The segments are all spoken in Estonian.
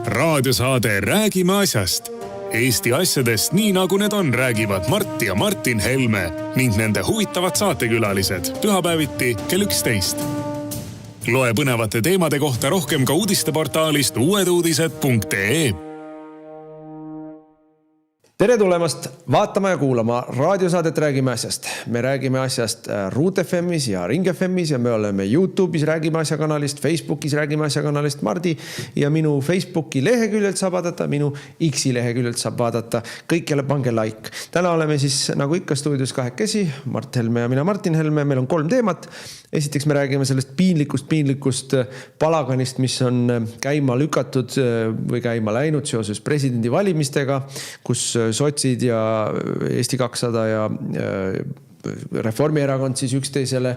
Raadiosaade Räägime asjast. Eesti asjadest nii nagu need on, räägivad Mart ja Martin Helme ning nende huvitavad saatekülalised pühapäeviti kell 11. Loe põnevate teemade kohta rohkem ka uudisteportaalist uueduudised.ee. Tere tulemast vaatama ja kuulama raadiosaadet Räägime asjast. Me räägime asjast Root FM'is ja Ring FM'is ja me oleme YouTube'is Räägime asja kanalist, Facebookis Räägime asja kanalist Mardi ja minu Facebooki leheküljelt saab vaadata, minu X-i leheküljelt saab vaadata. Kõikjale pange like. Täna oleme siis nagu ikka stuudios kahekesi, Mart Helme ja mina Martin Helme. Meil on 3 teemat. Esiteks me räägime sellest piinlikust palaganist, mis on käima lükatud või käima läinud seoses presidendi valimistega, kus sotsid ja Eesti 200 ja Reformierakond siis üksteisele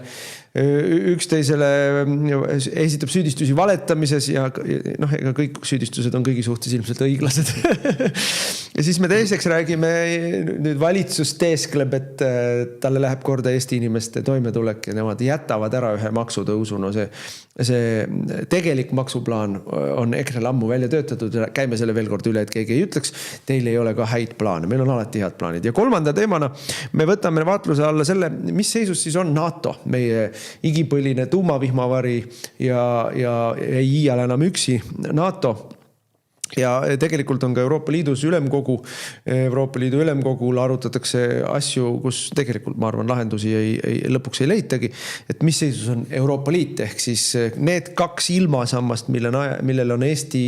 esitab süüdistusi valetamises ja ega kõik süüdistused on kõigi suhtes ilmselt õiglased. Ja siis me teiseks räägime, nüüd valitsus teeskleb, et talle läheb korda Eesti inimeste toimetulek ja nemad jätavad ära ühe maksutõusu. No see tegelik maksuplaan on EKRE ammu välja töötatud. Käime selle veel kord üle, et keegi ei ütleks, teil ei ole ka häid plaane. Meil on alati head plaanid. Ja kolmanda teemana me võtame vaatluse alla selle, mis seisus siis on NATO, meie igipõline tuumavihmavari ja ei iial enam üksi NATO. Ja tegelikult on ka Euroopa Liidus ülemkogu. Euroopa Liidu ülemkogul arutatakse asju, kus tegelikult, ma arvan, lahendusi lõpuks ei leitagi. Et mis seisus on Euroopa Liit, ehk siis need 2 ilmasammast, millel on Eesti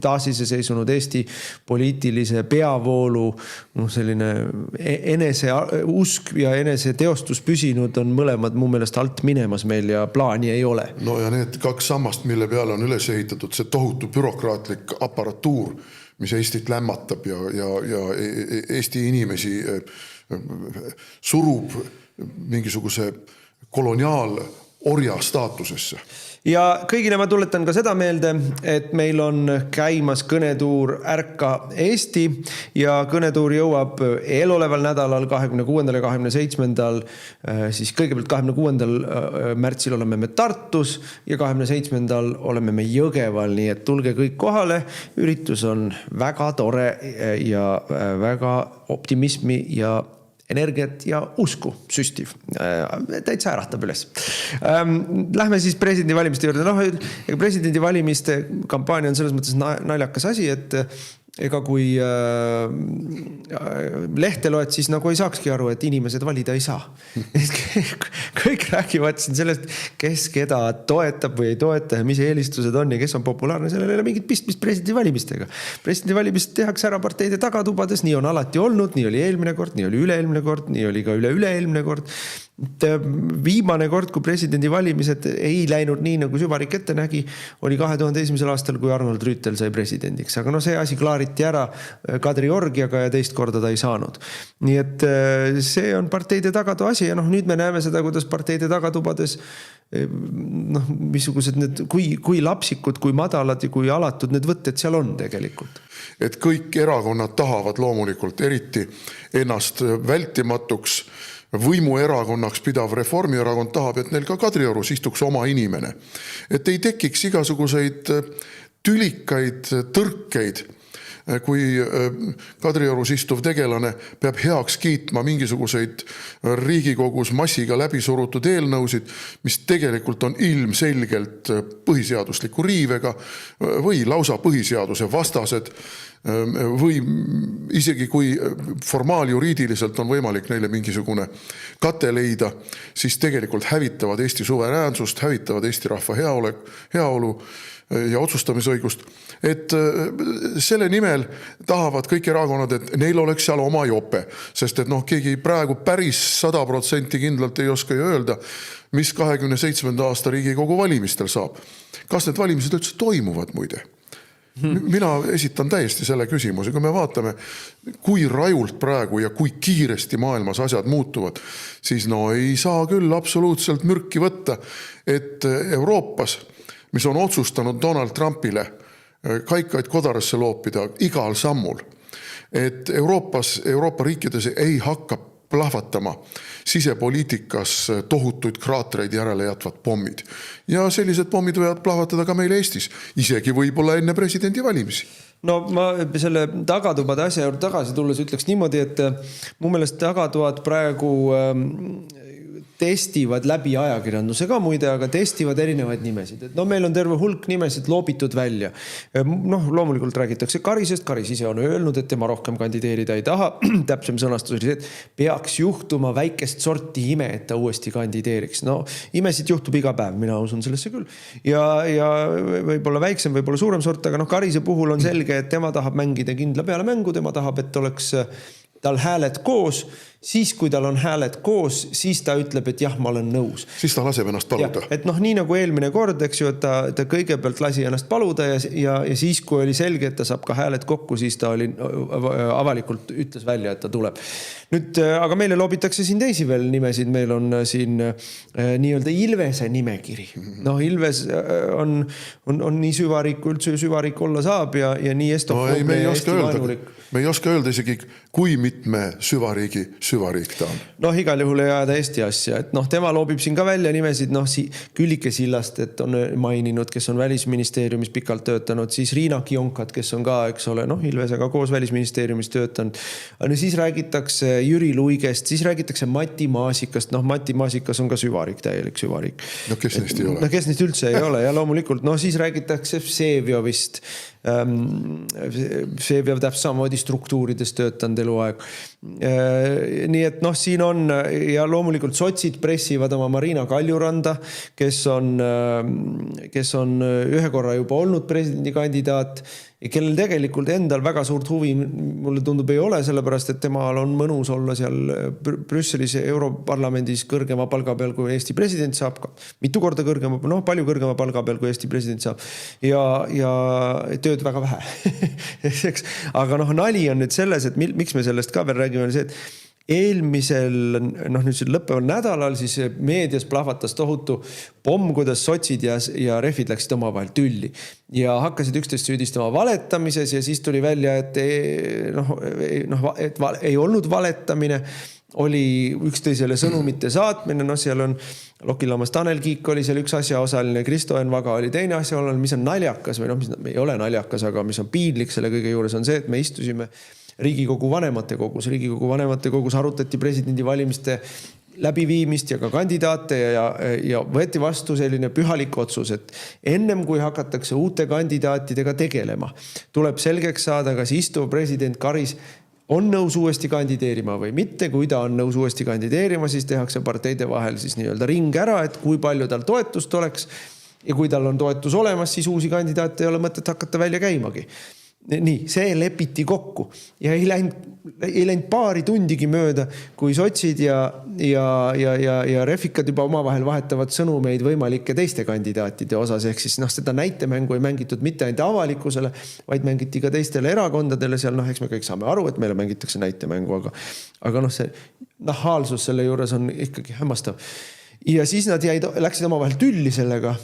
taasiseseisunud Eesti poliitilise peavoolu selline enese usk ja enese teostus püsinud, on mõlemad mu meelest alt minemas meil ja plaani ei ole. No ja need 2 sammast, mille peale on üles ehitatud see tohutu bürokraatlik aparatuur, mis Eestit lämmatab ja Eesti inimesi surub mingisuguse koloniaalorja staatusesse. Ja kõigile ma tuletan ka seda meelde, et meil on käimas kõnetuur Ärka Eesti ja kõnetuur jõuab eeloleval nädalal 26. ja 27. Siis kõigepealt 26. märtsil oleme me Tartus ja 27. oleme me Jõgeval, nii et tulge kõik kohale. Üritus on väga tore ja väga optimismi ja energiat ja usku süstiv. Täitsa äratab üles. Lähme siis presidendi valimiste juurde. Presidendi valimiste kampaania on selles mõttes naljakas asi, et ega kui lehte loed, siis nagu ei saakski aru, et inimesed valida ei saa. Kõik räägivad siin sellest, kes keda toetab või ei toeta ja mis eelistused on ja kes on populaarne. Sellel ei ole mingit pistmist presidendi valimistega. Presidendi valimist tehakse ära parteide tagatubades, nii on alati olnud, nii oli eelmine kord, nii oli üle-eelmine kord, nii oli ka üle-eelmine kord. Viimane kord, kui presidendi valimised ei läinud nii, nagu Süvarik ette nägi, oli 2001. aastal, kui Arnold Rüütel sai presidendiks. Aga see asi klaariti ära Kadri Orgiaga ja teist korda ta ei saanud. Nii et see on parteide tagatu asi ja nüüd me näeme seda, kuidas parteide tagatubades missugused need, kui lapsikud, kui madalad ja kui alatud need võtted seal on tegelikult. Et kõik erakonnad tahavad loomulikult eriti ennast vältimatuks võimuerakonnaks pidav Reformierakond tahab, et neil ka Kadriorus istuks oma inimene. Et ei tekiks igasuguseid tülikaid, tõrkeid, kui Kadriorus istuv tegelane peab heaks kiitma mingisuguseid Riigikogus massiga läbi surutud eelnõusid, mis tegelikult on ilmselgelt põhiseadusliku riivega või lausa põhiseaduse vastased või isegi kui formaaljuriidiliselt on võimalik neile mingisugune kate leida, siis tegelikult hävitavad Eesti suveräänsust, hävitavad Eesti rahva heaolu ja otsustamisõigust. Et selle nimel tahavad kõik erakonnad, et neil oleks seal oma jope, sest et keegi praegu päris 100% kindlalt ei oska ju öelda, mis 27. aasta Riigikogu valimistel saab. Kas need valimised üldse toimuvad muide? Mina esitan täiesti selle küsimuse, kui me vaatame, kui rajult praegu ja kui kiiresti maailmas asjad muutuvad, siis ei saa küll absoluutselt mürki võtta, et Euroopas, mis on otsustanud Donald Trumpile kaikaid kodarasse loopida igal sammul, et Euroopa riikides ei hakka plahvatama sisepoliitikas tohutuid kraatreid järele jätvad pommid. Ja sellised pommid võivad plahvatada ka meil Eestis, isegi võib-olla enne presidendivalimisi. No ma selle tagatubade asja juurde tagasi tulles ütleks niimoodi, et mu meelest tagatuvad praegu testivad läbi ajakirjanduse ka muide, aga testivad erinevaid nimesid. Et no meil on terve hulk nimesid loobitud välja. Noh, loomulikult räägitakse Karisest. Karis ise on öelnud, et tema rohkem kandideerida ei taha. Täpsem sõnastus oli see, et peaks juhtuma väikest sorti ime, et ta uuesti kandideeriks. No imesid juhtub iga päev, mina usun sellesse küll. Ja võib-olla väiksem, võib-olla suurem sort, aga noh, Karise puhul on selge, et tema tahab mängida kindla peale mängu, tema tahab, et oleks tal hääled koos, siis kui tal on hääled koos, siis ta ütleb, et jah, ma olen nõus. Siis ta laseb ennast paluda. Ja, et noh, nii nagu eelmine kord, eks ju, et ta kõigepealt lasi ennast paluda ja siis, kui oli selge, et ta saab ka hääled kokku, siis ta oli avalikult ütles välja, et ta tuleb. Nüüd, aga meile loobitakse siin teisi veel nimesid. Meil on siin nii-öelda Ilvese nimekiri. Noh, Ilves on nii süvariik, kui üldse süvariik olla saab ja nii estofoobne ja Eesti vaenulik. Me ei oska öelda isegi, kui mitme süvariik ta on. Noh, igal juhul ei ajada Eesti asja. Et noh, tema loobib siin ka välja nimesid. Noh, Küllike Sillast, et on maininud, kes on välisministeeriumis pikalt töötanud. Siis Riina Kionkat, kes on ka, eks ole, noh, Ilvesega koos välisministeeriumis töötanud. No, siis räägitakse Jüri Luigest, siis räägitakse Mati Maasikast. Noh, Mati Maasikas on ka süvariik, täielik süvariik. No kes neist ei ole? No kes neist üldse ei ole ja loomulikult. No siis räägitakse Vsevjovist. Vsevjov täpselt samamoodi struktuurides töötanud eluaeg. Nii et noh, siin on ja loomulikult sotsid pressivad oma Marina Kaljuranda, kes on ühe korra juba olnud presidendikandidaat ja kellel tegelikult endal väga suurt huvi mulle tundub ei ole, sellepärast et temal on mõnus olla seal Brüsselis Europarlamendis kõrgema palga peal, kui Eesti president saab. Mitu korda kõrgema, noh, palju kõrgema palga peal, kui Eesti president saab. Ja tööd väga vähe. Aga noh, nali on nüüd selles, et miks me sellest ka veel räägime, on see, et eelmisel, noh nüüd lõppeval nädalal siis meedias plahvatas tohutu pomm, kuidas sotsid ja refid läksid omavahel tülli ja hakkasid üksteist süüdistama valetamises ja siis tuli välja, et ei olnud valetamine, oli üksteisele sõnumite saatmine, noh seal on Lokilamas Tanel Kiik oli seal üks asjaosaline, Kristo Enn Vaga oli teine asjaosaline, mis on naljakas või noh, mis ei ole naljakas, aga mis on piinlik selle kõige juures on see, et me istusime Riigikogu vanematekogus. Riigikogu vanematekogus arutati presidendivalimiste läbiviimist ja ka kandidaate ja võeti vastu selline pühalik otsus, et ennem kui hakatakse uute kandidaatidega tegelema, tuleb selgeks saada, kas istuv president Karis on nõus uuesti kandideerima või mitte. Kui ta on nõus uuesti kandideerima, siis tehakse parteide vahel siis nii-öelda ring ära, et kui palju tal toetust oleks ja kui tal on toetus olemas, siis uusi kandidaate ei ole mõtet hakata välja käimagi. Nii, see lepiti kokku ja ei läinud paari tundigi mööda, kui sotsid ja refikad juba omavahel vahetavad sõnumeid võimalike teiste kandidaatide osas. Ehk siis noh, seda näitemängu ei mängitud mitte ainult avalikkusele, vaid mängiti ka teistele erakondadele seal. Noh, eks me kõik saame aru, et meile mängitakse näitemängu, aga noh, see nahaalsus selle juures on ikkagi hämmastav. Ja siis nad läksid omavahel tülli sellega.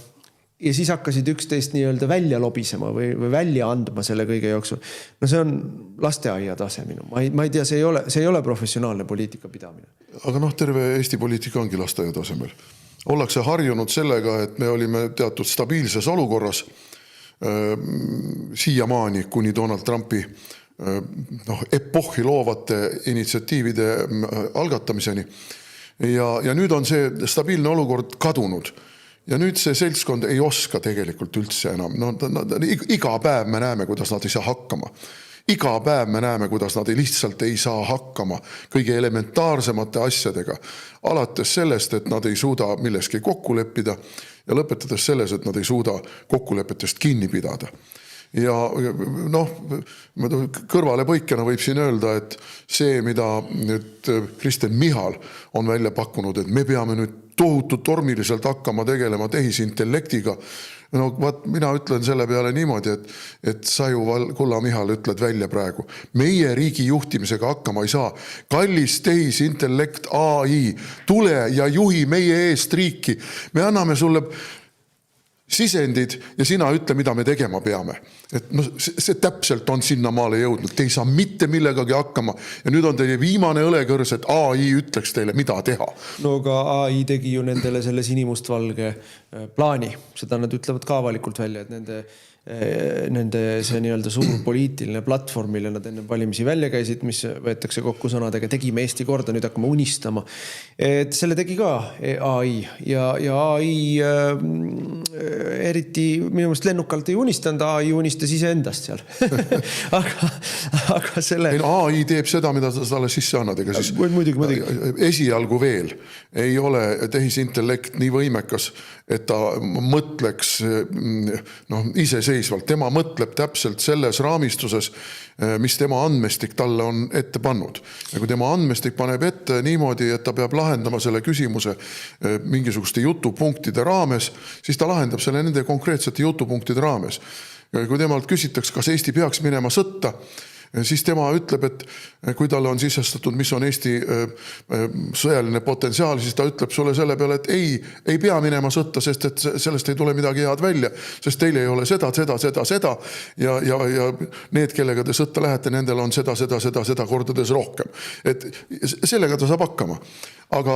Ja siis hakkasid üksteist nii-öelda välja lobisema või välja andma selle kõige jooksul. No see on lasteaia tase minu. Ma ei tea, see ei ole professionaalne poliitika pidamine. Aga noh, terve Eesti poliitika ongi lasteaia tasemel. Ollakse harjunud sellega, et me olime teatud stabiilses olukorras siiamaani kuni Donald Trumpi epohhi loovate initsiatiivide algatamiseni. Ja nüüd on see stabiilne olukord kadunud. Ja nüüd see seltskond ei oska tegelikult üldse enam. Iga päev me näeme, kuidas nad ei saa hakkama. Iga päev me näeme, kuidas nad lihtsalt ei saa hakkama kõige elementaarsemate asjadega. Alates sellest, et nad ei suuda milleski kokku leppida ja lõpetades selles, et nad ei suuda kokkulepetest kinni pidada. Ja noh, kõrvale põikena võib siin öelda, et see, mida nüüd Kristen Michal on välja pakkunud, et me peame nüüd tohutu tormiliselt hakkama tegelema tehisintellektiga. No mina ütlen selle peale niimoodi, et sa ju, Kulla Michal, ütled välja praegu. Meie riigi juhtimisega hakkama ei saa. Kallis tehisintellekt AI, tule ja juhi meie eest riiki. Me anname sulle sisendid ja sina ütle, mida me tegema peame. Et no, see täpselt on sinna maale jõudnud. Te ei saa mitte millegagi hakkama. Ja nüüd on teie viimane õlekõrs, et AI ütleks teile, mida teha. No aga AI tegi ju nendele selle sinimustvalge plaani. Seda nad ütlevad ka avalikult välja, et nende see nii-öelda suur poliitiline platvorm, mille nad enne valimisi välja käisid, mis võetakse kokku sõnadega, tegime Eesti korda, nüüd hakkame unistama. Et selle tegi ka AI ja AI eriti minu meelest lennukalt ei unistanud, AI unistas ise endast seal. aga selle... AI teeb seda, mida ta talle sisse annad, ega siis muidugi. Esialgu veel ei ole tehisintellekt nii võimekas, et ta mõtleks iseseisvalt. Tema mõtleb täpselt selles raamistuses, mis tema andmestik talle on ette pannud. Ja kui tema andmestik paneb ette niimoodi, et ta peab lahendama selle küsimuse mingisuguste jutupunktide raames, siis ta lahendab selle nende konkreetsete jutupunktide raames. Kui temalt küsitakse, kas Eesti peaks minema sõtta, siis tema ütleb, et kui talle on sisestatud, mis on Eesti sõjaline potentsiaal, siis ta ütleb sulle selle peale, et ei pea minema sõtta, sest et sellest ei tule midagi head välja, sest teil ei ole seda ja need, kellega te sõtta lähete, nendel on seda kordades rohkem. Et sellega ta saab hakkama. Aga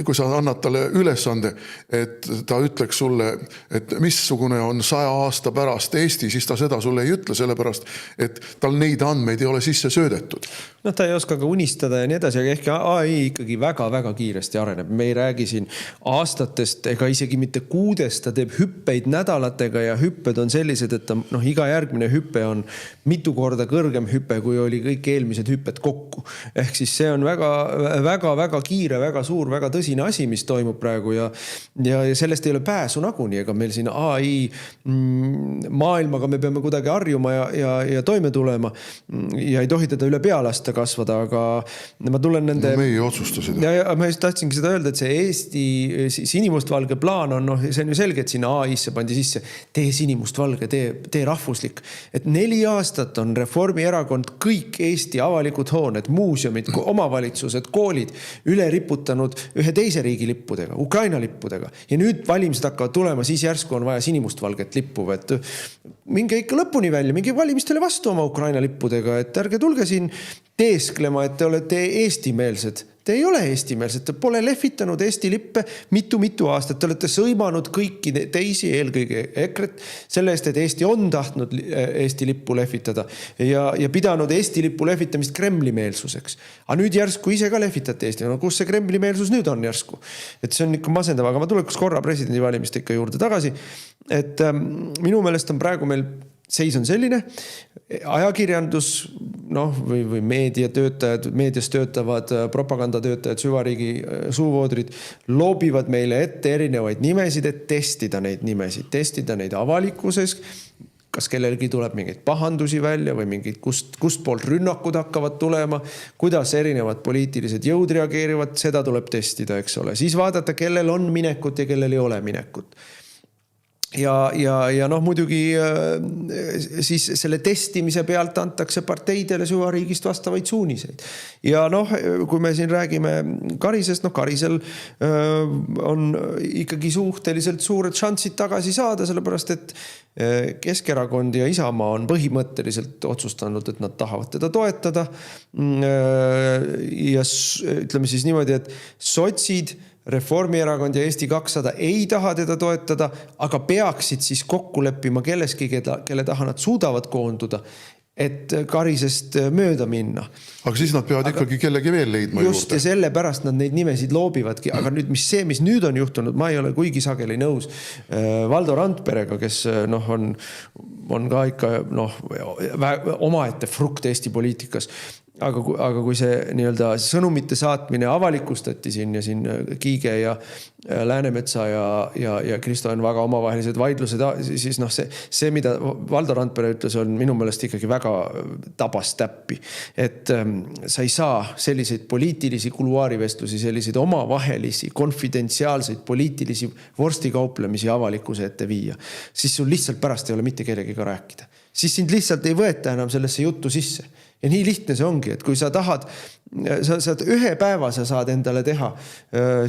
kui sa annad talle ülesande, et ta ütleks sulle, et missugune on 100 aasta pärast Eesti, siis ta seda sulle ei ütle, sellepärast, et tal neid andmeid ei ole sisse söödetud. No ta ei oska ka unistada ja nii edasi, aga ehk AI ikkagi väga-väga kiiresti areneb. Me ei räägi siin aastatest ega isegi mitte kuudest, ta teeb hüppeid nädalatega ja hüpped on sellised, et iga järgmine hüppe on mitu korda kõrgem hüppe, kui oli kõik eelmised hüpped kokku. Ehk siis see on väga kiire, väga suur, väga tõsine asi, mis toimub praegu ja sellest ei ole pääsu naguni, ega meil siin AI maailmaga me peame kuidagi harjuma ja toime tulema ja ei tohi teda üle pealasta kasvada, aga ma tulen nende... No me ei otsusta seda. Ja ma just tahtsingi seda öelda, et see Eesti sinimustvalge plaan on, see on ju selge, et sinna AI-sse pandi sisse, tee sinimustvalge, tee rahvuslik. Et 4 aastat on Reformierakond kõik Eesti avalikud hooned, muuseumid, omavalitsused, koolid üle riputanud ühe teise riigi lippudega, Ukraina lippudega. Ja nüüd valimised hakkavad tulema, siis järsku on vaja sinimustvalget lippu. Et minge ikka lõpuni välja, minge valimistele vastu oma Ukraina lippudega, et ärge tulge siin teesklema, et te olete eestimeelsed. Te ei ole eestimeelsed, te pole lehvitanud Eesti lippe mitu aastat. Te olete sõimanud kõiki teisi, eelkõige EKRE-t, selle eest, et Eesti on tahtnud Eesti lippu lehvitada ja pidanud Eesti lippu lehvitamist Kremli-meelsuseks. Aga nüüd järsku ise ka lehvitate Eesti. No kus see Kremli-meelsus nüüd on järsku? Et see on ikka masendav, aga ma tuleks korra presidendivalimiste ikka juurde tagasi. Et minu meelest on praegu meil seis on selline, ajakirjandus või meediatöötajad, meedias töötavad propagandatöötajad, süvariigi suuvoodrid loobivad meile ette erinevaid nimesid, et testida neid nimesid, testida neid avalikkuses, kas kellelgi tuleb mingeid pahandusi välja või mingid kust poolt rünnakud hakkavad tulema, kuidas erinevad poliitilised jõud reageerivad, seda tuleb testida, eks ole. Siis vaadata, kellel on minekut ja kellel ei ole minekut. Ja muidugi siis selle testimise pealt antakse parteidele süvariigist vastavaid suuniseid. Ja kui me siin räägime Karisest, Karisel on ikkagi suhteliselt suured šansid tagasi saada, sellepärast et Keskerakond ja Isamaa on põhimõtteliselt otsustanud, et nad tahavad teda toetada. Ja ütleme siis niimoodi, et sotsid, Reformierakond ja Eesti 200 ei taha teda toetada, aga peaksid siis kokku leppima kelleski, kelle taha nad suudavad koonduda, et Karisest mööda minna. Aga siis nad peavad ikkagi kellegi veel leidma just juurde. Ja sellepärast nad neid nimesid loobivadki. Aga nüüd, mis nüüd on juhtunud, ma ei ole kuigi sageli nõus Valdo Randperega, kes on ka ikka omaette frukt Eesti poliitikas. Aga kui see nii-öelda sõnumite saatmine avalikustati siin ja siin Kiige ja Läänemetsa ja Kristo on väga omavahelised vaidlused, siis see, mida Valdo Randpere ütles, on minu meelest ikkagi väga tabas täppi. Et sa ei saa selliseid poliitilisi kuluaarivestlusi, selliseid omavahelisi, konfidentsiaalseid poliitilisi vorstikauplemisi avalikkuse ette viia. Siis sul lihtsalt pärast ei ole mitte kellegiga rääkida. Siis sind lihtsalt ei võeta enam sellesse juttu sisse. Ja nii lihtne see ongi, et kui sa tahad, sa ühe päeva sa saad endale teha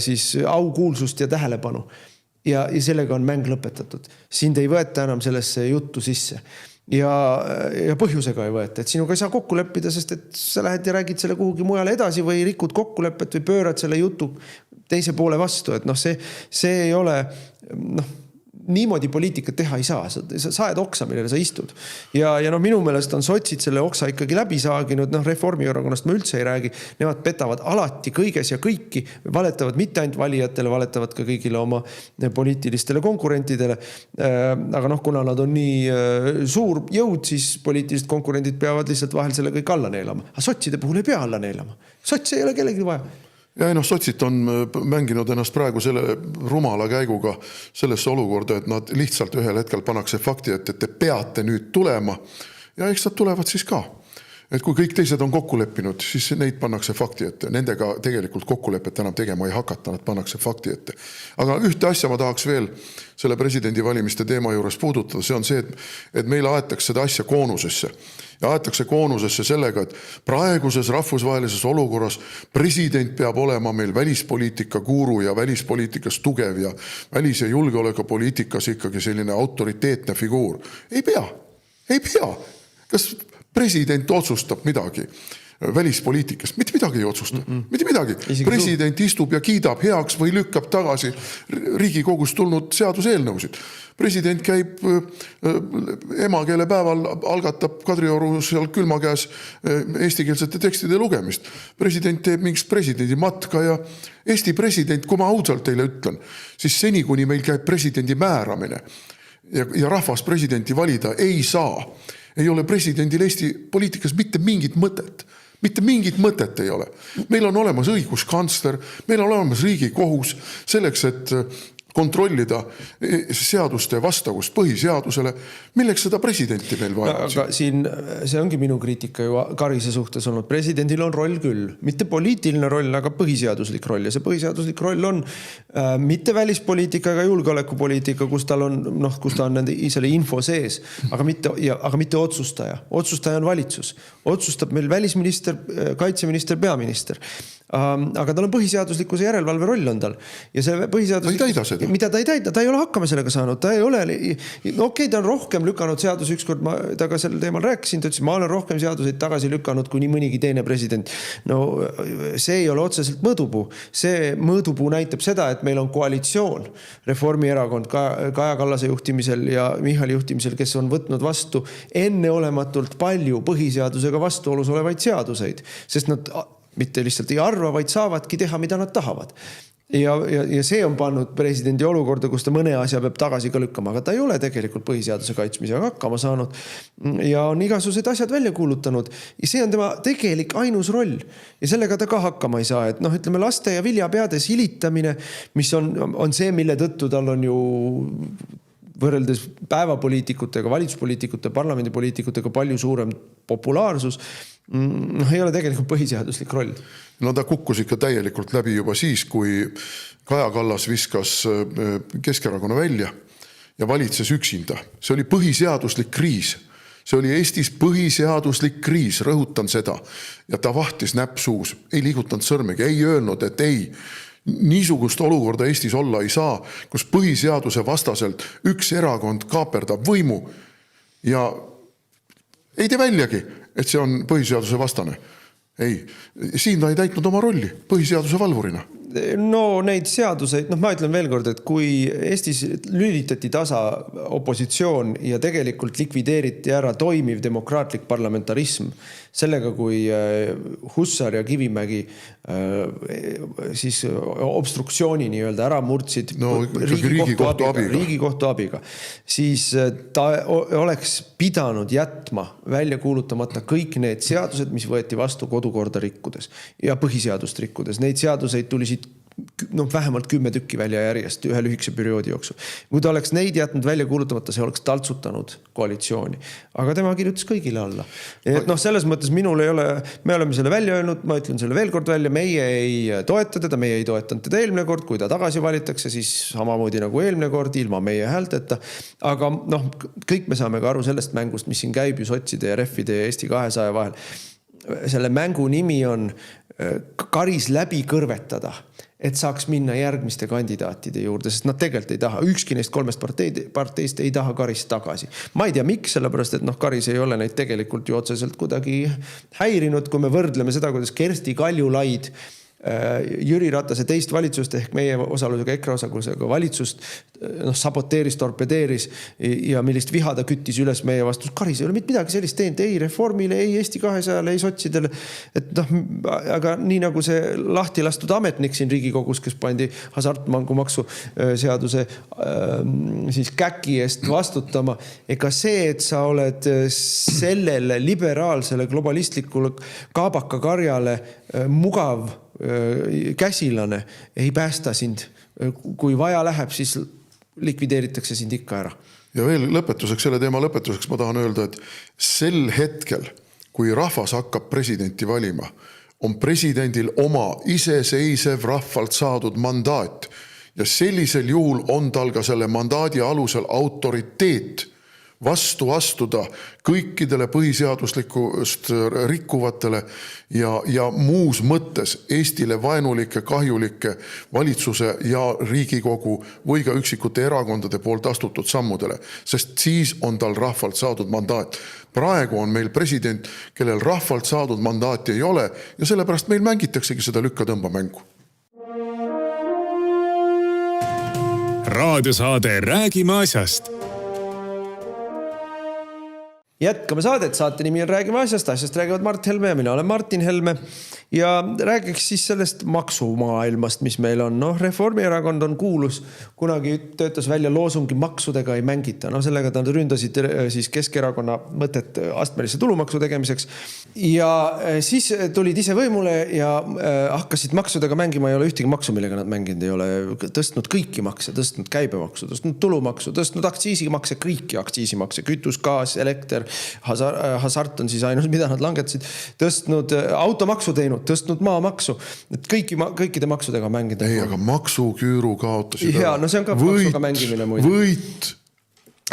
siis aukuulsust ja tähelepanu. ja sellega on mäng lõpetatud. Sind ei võeta enam sellesse juttu sisse. Ja põhjusega ei võeta, et sinuga ei saa kokku leppida, sest et sa lähed ja räägid selle kuhugi mujale edasi või rikud kokkulepet või pöörad selle jutu teise poole vastu, et see ei ole, niimoodi poliitikat teha ei saa. Sa ajad oksa, millele sa istud. Ja minu meelest on sotsid selle oksa ikkagi läbi saaginud. Reformierakonnast ma üldse ei räägi. Nemad petavad alati kõiges ja kõiki. Valetavad mitte ainult valijatele, valetavad ka kõigile oma poliitilistele konkurentidele. Aga kuna nad on nii suur jõud, siis poliitilised konkurendid peavad lihtsalt vahel selle kõik alla neelama. Aga sotside puhul ei pea alla neelama. Sots ei ole kellegi vaja. Ja sotsid on mänginud ennast praegu selle rumala käiguga sellesse olukorda, et nad lihtsalt ühel hetkel pannakse fakti, et te peate nüüd tulema ja eks nad tulevad siis ka. Et kui kõik teised on kokku leppinud, siis neid pannakse fakti ette. Nendega tegelikult kokkulepet enam tegema ei hakata, nad pannakse fakti ette. Aga ühte asja ma tahaks veel selle presidendivalimiste teema juures puudutada. See on see, et meil aetakse seda asja koonusesse. Ja aetakse koonusesse sellega, et praeguses rahvusvahelises olukorras president peab olema meil välispoliitika guru ja välispoliitikas tugev ja välis- ja julgeolekupoliitikas ikkagi selline autoriteetne figuur. Ei pea. Kas president otsustab midagi välispoliitikast? Mitte midagi ei otsusta. Mitte midagi. President istub ja kiidab heaks või lükkab tagasi Riigikogust tulnud seaduseelnõusid. President käib emakeele päeval, algatab Kadrioru seal külma käes eestikeelsete tekstide lugemist. President teeb mingist presidendi matka ja Eesti president, kui ma ausalt teile ütlen, siis seni, kuni meil käib presidendi määramine ja rahvas presidenti valida ei saa, ei ole presidendil Eesti poliitikas mitte mingit mõtet. Mitte mingit mõtet ei ole. Meil on olemas õiguskantsler, meil on olemas Riigikohus selleks, et kontrollida seaduste vastavust põhiseadusele. Milleks seda presidenti meil vaja? Aga siin, see ongi minu kriitika ju Karise suhtes olnud. Presidendil on roll küll. Mitte poliitiline roll, aga põhiseaduslik roll. Ja see põhiseaduslik roll on mitte välispoliitika ega julgeolekupoliitika, kus ta on nende selle info sees, aga mitte otsustaja. Otsustaja on valitsus. Otsustab meil välisminister, kaitseminister, peaminister. Aga tal on põhiseaduslikkuse järelevalve roll on tal. Ja see põhiseaduslik... Mida ta ei täida, ta ei ole hakkama sellega saanud. Ta ei ole... ta on rohkem lükanud seadus, ükskord ma taga sel teemal rääkisin, ta ütles, ma olen rohkem seaduseid tagasi lükanud kui nii mõnigi teine president. See ei ole otseselt mõõdupuu. See mõõdupuu näitab seda, et meil on koalitsioon Reformierakond Kaja Kallase juhtimisel ja Michali juhtimisel, kes on võtnud vastu enneolematult palju põhiseadusega vastuolus olevaid seaduseid, sest nad mitte lihtsalt ei arva, vaid saavadki teha, mida nad tahavad. Ja see on pannud presidendi olukorda, kus ta mõne asja peab tagasi ka lükkama, aga ta ei ole tegelikult põhiseaduse kaitsmisega hakkama saanud ja on igasugused asjad välja kuulutanud. Ja see on tema tegelik ainus roll ja sellega ta ka hakkama ei saa. Et ütleme, laste ja viljapeade silitamine, mis on see, mille tõttu tal on ju võrreldes päevapoliitikutega, valitsuspoliitikute, parlamendipoliitikutega palju suurem populaarsus, ei ole tegelikult põhiseaduslik roll. Ta kukkus ikka täielikult läbi juba siis, kui Kaja Kallas viskas Keskerakonna välja ja valitses üksinda. See oli põhiseaduslik kriis. See oli Eestis põhiseaduslik kriis, rõhutan seda. Ja ta vahtis näpp suus, ei liigutanud sõrmegi, ei öelnud, et ei. Niisugust olukorda Eestis olla ei saa, kus põhiseaduse vastaselt üks erakond kaaperdab võimu ja ei tee väljagi, et see on põhiseaduse vastane. Ei, siin ta ei täitnud oma rolli põhiseaduse valvurina. Neid seaduseid, ma ütlen veel kord, et kui Eestis lülitati tasa opositsioon ja tegelikult likvideeriti ära toimiv demokraatlik parlamentarism, sellega kui Hussar ja Kivimägi siis obstruktsiooni nii-öelda ära murdsid Riigikohtu abiga, siis ta oleks pidanud jätma välja kuulutamata kõik need seadused, mis võeti vastu kodukorda rikkudes ja põhiseadust rikkudes. Neid seaduseid tulisid vähemalt 10 tükki välja järjest ühe lühikese perioodi jooksul. Kui ta oleks neid jätnud välja kuulutamata, see oleks taltsutanud koalitsiooni. Aga tema kirjutas kõigile alla. Et selles mõttes minul ei ole, me oleme selle välja öelnud, ma ütlen selle veel kord välja, meie ei toeta teda, meie ei toetanud teda eelmine kord, kui ta tagasi valitakse, siis samamoodi nagu eelmine kord, ilma meie häälteta. Aga kõik me saame ka aru sellest mängust, mis siin käib ju sotside ja reffide ja Eesti 200 vahel. Selle mängu nimi on Karis läbi kõrvetada. et saaks minna järgmiste kandidaatide juurde, sest nad tegelikult ei taha. Ükski neist 3 parteist ei taha Karist tagasi. Ma ei tea, miks, sellepärast, et Karis ei ole neid tegelikult ju otseselt kuidagi häirinud, kui me võrdleme seda, kuidas Kersti Kaljulaid Jüri Ratase teist valitsust ehk meie osalusega, EKRE osalusega valitsust saboteeris, torpedeeris ja millist viha ta küttis üles meie vastu. Karis ei ole midagi sellist teinud, ei Reformile, ei Eesti 200-le, ei sotsidele. Aga nii nagu see lahti lastud ametnik siin Riigikogus, kes pandi hasartmängumaksu seaduse siis käki eest vastutama. Ega see, et sa oled sellele liberaalsele globalistlikule kaabakakarjale mugav käsilane, ei päästa sind. Kui vaja läheb, siis likvideeritakse sind ikka ära. Ja veel lõpetuseks, selle teema lõpetuseks ma tahan öelda, et sel hetkel, kui rahvas hakkab presidenti valima, on presidendil oma iseseisev rahvalt saadud mandaat ja sellisel juhul on tal ka selle mandaadi alusel autoriteet vastu astuda kõikidele põhiseaduslikust rikkuvatele ja muus mõttes Eestile vaenulike, kahjulike valitsuse ja Riigikogu või ka üksikute erakondade poolt astutud sammudele, sest siis on tal rahvalt saadud mandaat. Praegu on meil president, kellel rahvalt saadud mandaati ei ole ja sellepärast meil mängitaksegi seda lükkatõmbamängu. Raadiosaade Räägime asjast. Jätkame saadet, saate nimi on Räägime asjast räägivad Mart Helme ja mina olen Martin Helme ja räägiks siis sellest maksumaailmast, mis meil on. Reformierakond on kuulus, kunagi töötas välja loosungi maksudega ei mängita. Sellega ta ründasid siis Keskerakonna mõtet astmelise tulumaksu tegemiseks ja siis tulid ise võimule ja hakkasid maksudega mängima. Ei ole ühtegi maksu, millega nad mänginud ei ole. Tõstnud kõiki makse, tõstnud käibemaksu, tõstnud tulumaksu, tõstnud aktsiisimakse, kõiki aktsiisimakse, kütus, gaas, elekter, hasart on siis ainus, mida nad langetasid, tõstnud automaksu teinud, tõstnud maamaksu, et kõikide maksudega mängida. Ei, aga maksuküüru kaotasid. Ja, see on ka maksuga mängimine muide. Võit.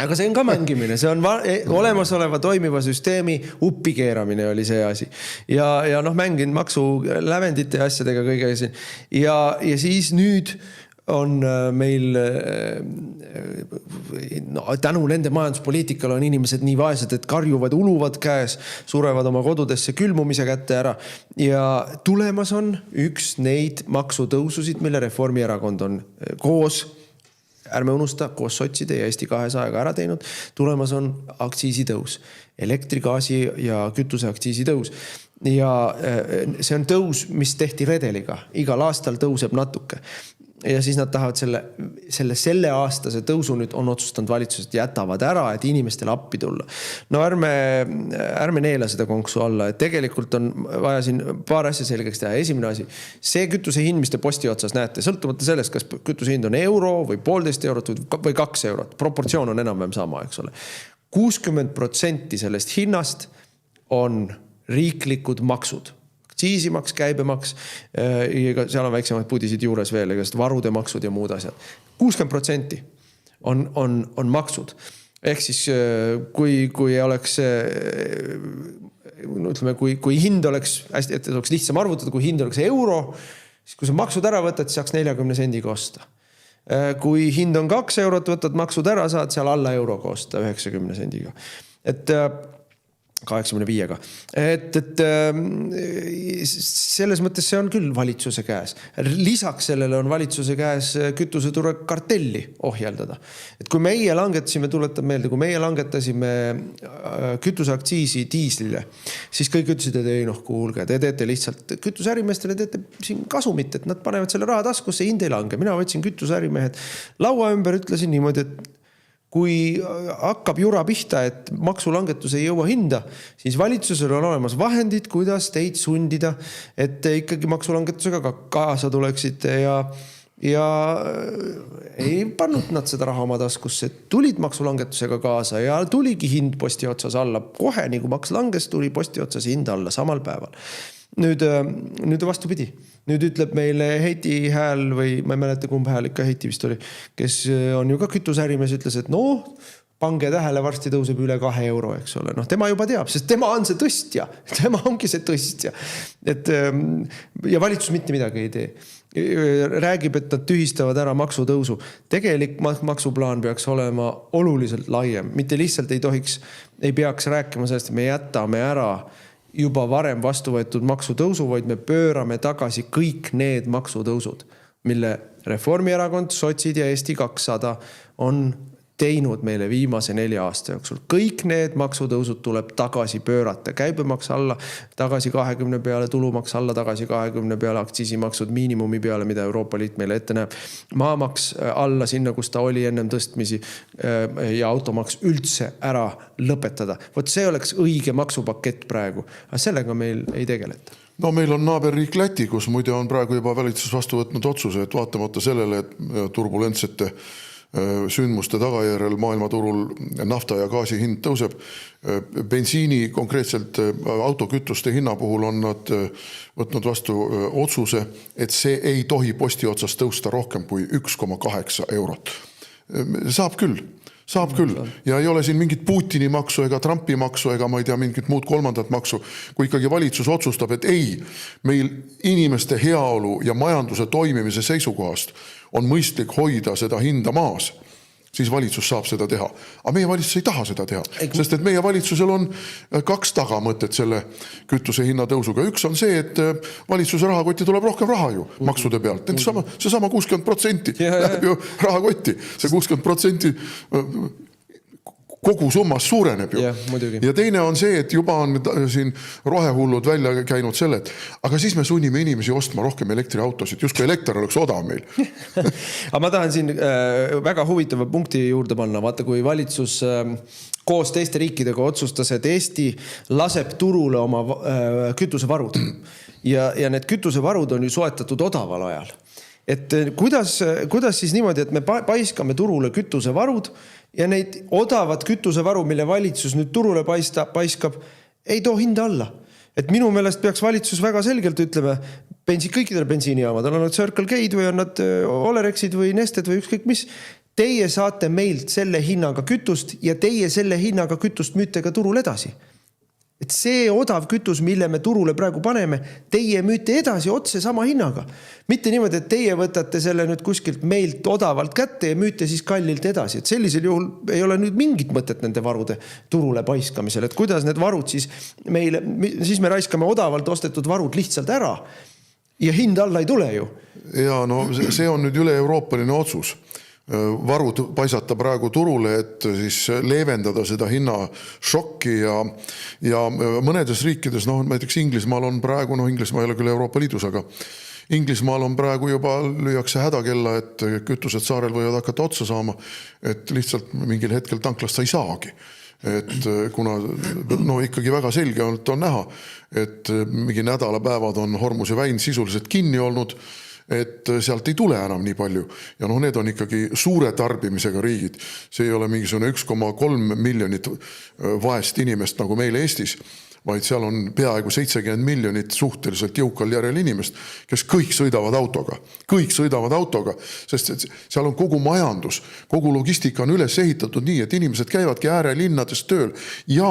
Aga see on ka mängimine, see on olemasoleva toimiva süsteemi uppikeeramine oli see asi. Ja mängin maksu lävendite ja asjadega kõige siin. Ja siis nüüd on meil tänu nende majanduspoliitikale on inimesed nii vaesed, et karjuvad, uluvad käes, surevad oma kodudesse külmumise kätte ära. Ja tulemas on üks neid maksutõususid, mille Reformierakond on koos, ärme unusta, koos sotside ja Eesti 200-ga ära teinud. Tulemas on aktsiisitõus, elektri, gaasi ja kütuse aktsiisitõus. Ja see on tõus, mis tehti redeliga. Igal aastal tõuseb natuke. Ja siis nad tahavad selle aastase tõusu nüüd on otsustanud valitsused jätavad ära, et inimestele appi tulla. Ärme neela seda konksu alla, et tegelikult on vaja siin paar asja selgeks teha. Esimene asi, see kütuse hind, mis te posti otsas näete, sõltumata sellest, kas kütuse hind on euro või 1,5 eurot või 2 eurot. Proportsioon on enam-vähem sama, eks ole. 60% sellest hinnast on riiklikud maksud. Aktsiisimaks, käibemaks, seal on väiksemaid pudisid juures veel, varude maksud ja muud asjad. 60% on maksud. Ehk siis, kui oleks, ütleme, kui hind oleks, hästi, et oleks lihtsam arvutada, kui hind oleks euro, siis kui sa maksud ära võtad, siis saaks 40 sendiga osta. Kui hind on 2 eurot, võtad maksud ära, saad seal alla euroga osta 90 sendiga. Et 85-ga. Et selles mõttes see on küll valitsuse käes. Lisaks sellele on valitsuse käes kütuseturu kartelli ohjeldada. Et kui meie langetasime, tuletab meelde, kui meie langetasime kütuseaktsiisi diislile, siis kõik ütlesid, et ei kuulge, te teete lihtsalt kütuseärimeestele teete siin kasumit, et nad panevad selle raha taskusse, hind ei lange. Mina võtsin kütuseärimehed laua ümber, ütlesin niimoodi, et kui hakkab jura pihta, et maksulangetus ei jõua hinda, siis valitsusel on olemas vahendid, kuidas teid sundida, et te ikkagi maksulangetusega ka kaasa tuleksite ja ei pannud nad seda raha oma taskusse. Tulid maksulangetusega kaasa ja tuligi hind posti otsas alla. Kohe nii kui maks langes, tuli posti otsas hind alla samal päeval. Nüüd vastupidi. Nüüd ütleb meile Heiti hääl või ma ei mäleta kumb hääl ikka Heiti vist oli, kes on ju ka kütusärimees, ütles, et pange tähele, varsti tõuseb üle 2 euro, eks ole. Noh, tema juba teab, sest tema on see tõstja. Tema ongi see tõstja. Ja valitsus mitte midagi ei tee. Räägib, et nad tühistavad ära maksutõusu. Tegelik maksuplaan peaks olema oluliselt laiem. Mitte lihtsalt ei peaks rääkima sellest, et me jätame ära juba varem vastu võetud maksutõusu, vaid me pöörame tagasi kõik need maksutõusud, mille Reformierakond, Sotsid ja Eesti 200 on teinud meile viimase 4 aasta jooksul. Kõik need maksutõusud tuleb tagasi pöörata. Käibemaks alla, tagasi 20 peale, tulumaks alla, tagasi 20 peale, aktsiisimaksud miinimumi peale, mida Euroopa Liit meile ette näeb. Maamaks alla sinna, kus ta oli ennem tõstmisi ja automaks üldse ära lõpetada. Vot see oleks õige maksupakett praegu. Aga sellega meil ei tegeleta. No meil on naaberriik Läti, kus muide on praegu juba valitsus vastu võtnud otsuse, et vaatamata sellele, et turbulentsete sündmuste tagajärjel maailmaturul nafta ja gaasi hind tõuseb. Bensiini, konkreetselt autokütuste hinna puhul on nad võtnud vastu otsuse, et see ei tohi posti otsas tõusta rohkem kui 1,8 eurot. Saab küll. Ja ei ole siin mingit Putini maksu ega Trumpi maksu ega ma ei tea mingit muud kolmandat maksu. Kui ikkagi valitsus otsustab, et ei, meil inimeste heaolu ja majanduse toimimise seisukohast on mõistlik hoida seda hinda maas, siis valitsus saab seda teha. Aga meie valitsus ei taha seda teha, sest et meie valitsusel on 2 tagamõtet selle kütuse hinna tõusuga. Üks on see, et valitsuse rahakotti tuleb rohkem raha ju maksude pealt. See sama 60% läheb ju rahakotti. See 60% kogu summas suureneb ju. Ja teine on see, et juba on siin rohehullud välja käinud selle, et aga siis me sunnime inimesi ostma rohkem elektriautosid, just kui elekter oleks odav meil. Aga ma tahan siin väga huvitava punkti juurde panna. Vaata, kui valitsus koos teiste riikidega otsustas, et Eesti laseb turule oma kütusevarud. Ja need kütusevarud on ju soetatud odaval ajal. Et kuidas siis niimoodi, et me paiskame turule kütusevarud ja neid odavat kütusevaru, mille valitsus nüüd turule paiskab, ei too hinda alla. Et minu meelest peaks valitsus väga selgelt ütlema kõikidele bensiinijaamadele, on nad Circle K-d või on nad Olerexid või Nested või ükskõik mis. Teie saate meilt selle hinnaga kütust ja teie selle hinnaga kütust müüte ka turul edasi. Et see odav kütus, mille me turule praegu paneme, teie müüte edasi otse sama hinnaga. Mitte niimoodi, et teie võtate selle nüüd kuskilt meilt odavalt kätte ja müüte siis kallilt edasi. Et sellisel juhul ei ole nüüd mingit mõtet nende varude turule paiskamisel. Et kuidas need varud siis me raiskame odavalt ostetud varud lihtsalt ära ja hind alla ei tule ju. Ja no see on nüüd üle-euroopaline otsus. Varud paisata praegu turule, et siis leevendada seda hinnašokki ja mõnedes riikides, näiteks Inglismaal on praegu, Inglismaa ei ole küll Euroopa Liidus, aga Inglismaal on praegu juba lüüakse hädakella, et kütused saarel võivad hakata otsa saama, et lihtsalt mingil hetkel tanklast sa ei saagi. Et kuna ikkagi väga selge on näha, et mingi nädalapäevad on Hormuse väin sisuliselt kinni olnud, et sealt ei tule enam nii palju. Ja need on ikkagi suure tarbimisega riigid. See ei ole mingisugune 1,3 miljonit vaest inimest nagu meil Eestis, vaid seal on peaaegu 70 miljonit suhteliselt jõukal järel inimest, kes kõik sõidavad autoga. Kõik sõidavad autoga, sest seal on kogu majandus, kogu logistika on üles ehitatud nii, et inimesed käivadki äärelinnades tööl. Ja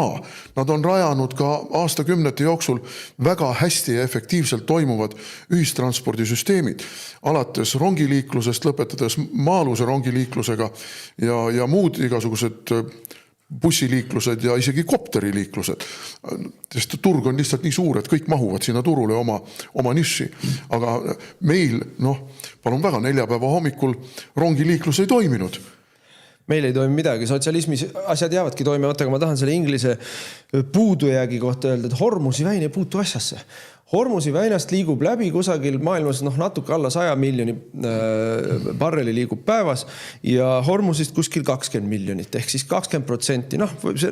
nad on rajanud ka aastakümnete jooksul väga hästi ja efektiivselt toimuvad ühistranspordisüsteemid. Alates rongiliiklusest, lõpetades maaluse rongiliiklusega ja muud igasugused bussiliiklused ja isegi kopteriliiklused. Sest turg on lihtsalt nii suur, et kõik mahuvad sinna turule oma niši. Aga meil, palun väga, 4 päeva hommikul rongiliiklus ei toiminud. Meil ei toimi midagi, sotsialismis asjad jäävadki toimivad, aga ma tahan selle inglise puudujäägi kohta öelda, et Hormusi väin ei puutu asjasse. Hormusi väinast liigub läbi kusagil maailmas natuke alla 100 miljoni barreli liigub päevas ja Hormusist kuskil 20 miljonit ehk siis 20%.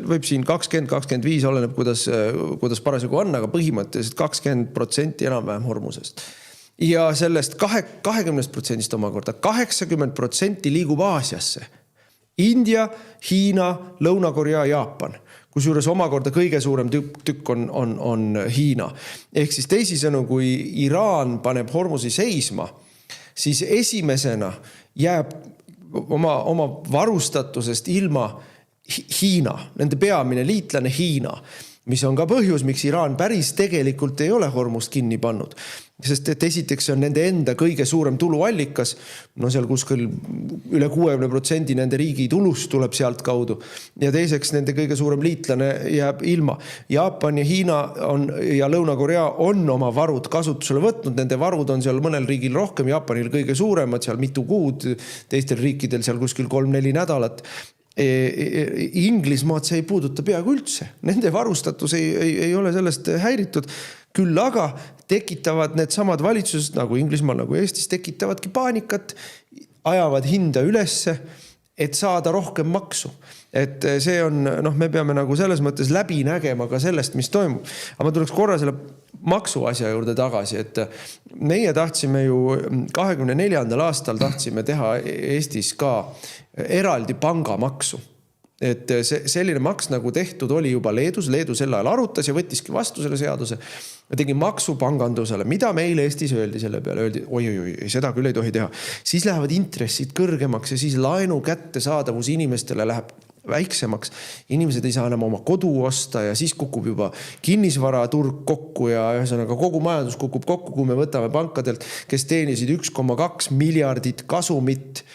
Võib siin 20-25 oleneb, kuidas parasjagu on, aga põhimõtteliselt 20% enam-vähem Hormusest. Ja sellest 20% omakorda 80% liigub Aasiasse. India, Hiina, Lõuna-Korea, Jaapan. Kusjuures omakorda kõige suurem tükk on Hiina. Ehk siis teisisõnu, kui Iraan paneb Hormusi seisma, siis esimesena jääb oma varustatusest ilma Hiina, nende peamine liitlane Hiina, mis on ka põhjus, miks Iraan päris tegelikult ei ole Hormust kinni pannud. Sest et esiteks on nende enda kõige suurem tuluallikas, no seal kuskil üle 60% nende riigi tulust tuleb sealt kaudu. Ja teiseks nende kõige suurem liitlane jääb ilma. Jaapan ja Hiina ja Lõuna-Korea on oma varud kasutusele võtnud, nende varud on seal mõnel riigil rohkem, Jaapanil kõige suuremad, seal mitu kuud, teistel riikidel seal kuskil 3-4 nädalat. Inglismaad see ei puuduta peaaegu üldse. Nende varustatus ei ole sellest häiritud. Küll aga tekitavad need samad valitsused, nagu Inglismaal, nagu Eestis, tekitavadki paanikat, ajavad hinda ülesse, et saada rohkem maksu. Et see on, me peame nagu selles mõttes läbi nägema ka sellest, mis toimub. Aga ma tuleks korra selle maksu asja juurde tagasi, et meie tahtsime ju 24. aastal tahtsime teha Eestis ka eraldi pangamaksu. Et selline maks nagu tehtud oli juba Leedus, Leedu sel ajal arutas ja võttiski vastu selle seaduse. Me tegi maksu pangandusele, mida meil Eestis öeldi selle peale, öeldi, oi, seda küll ei tohi teha. Siis lähevad intressid kõrgemaks ja siis laenu kätte saadavus inimestele läheb väiksemaks. Inimesed ei saa enam oma kodu osta ja siis kukub juba kinnisvaraturg kokku ja ühesõnaga kogu majandus kukub kokku, kui me võtame pankadelt, kes teenisid 1,2 miljardit kasumit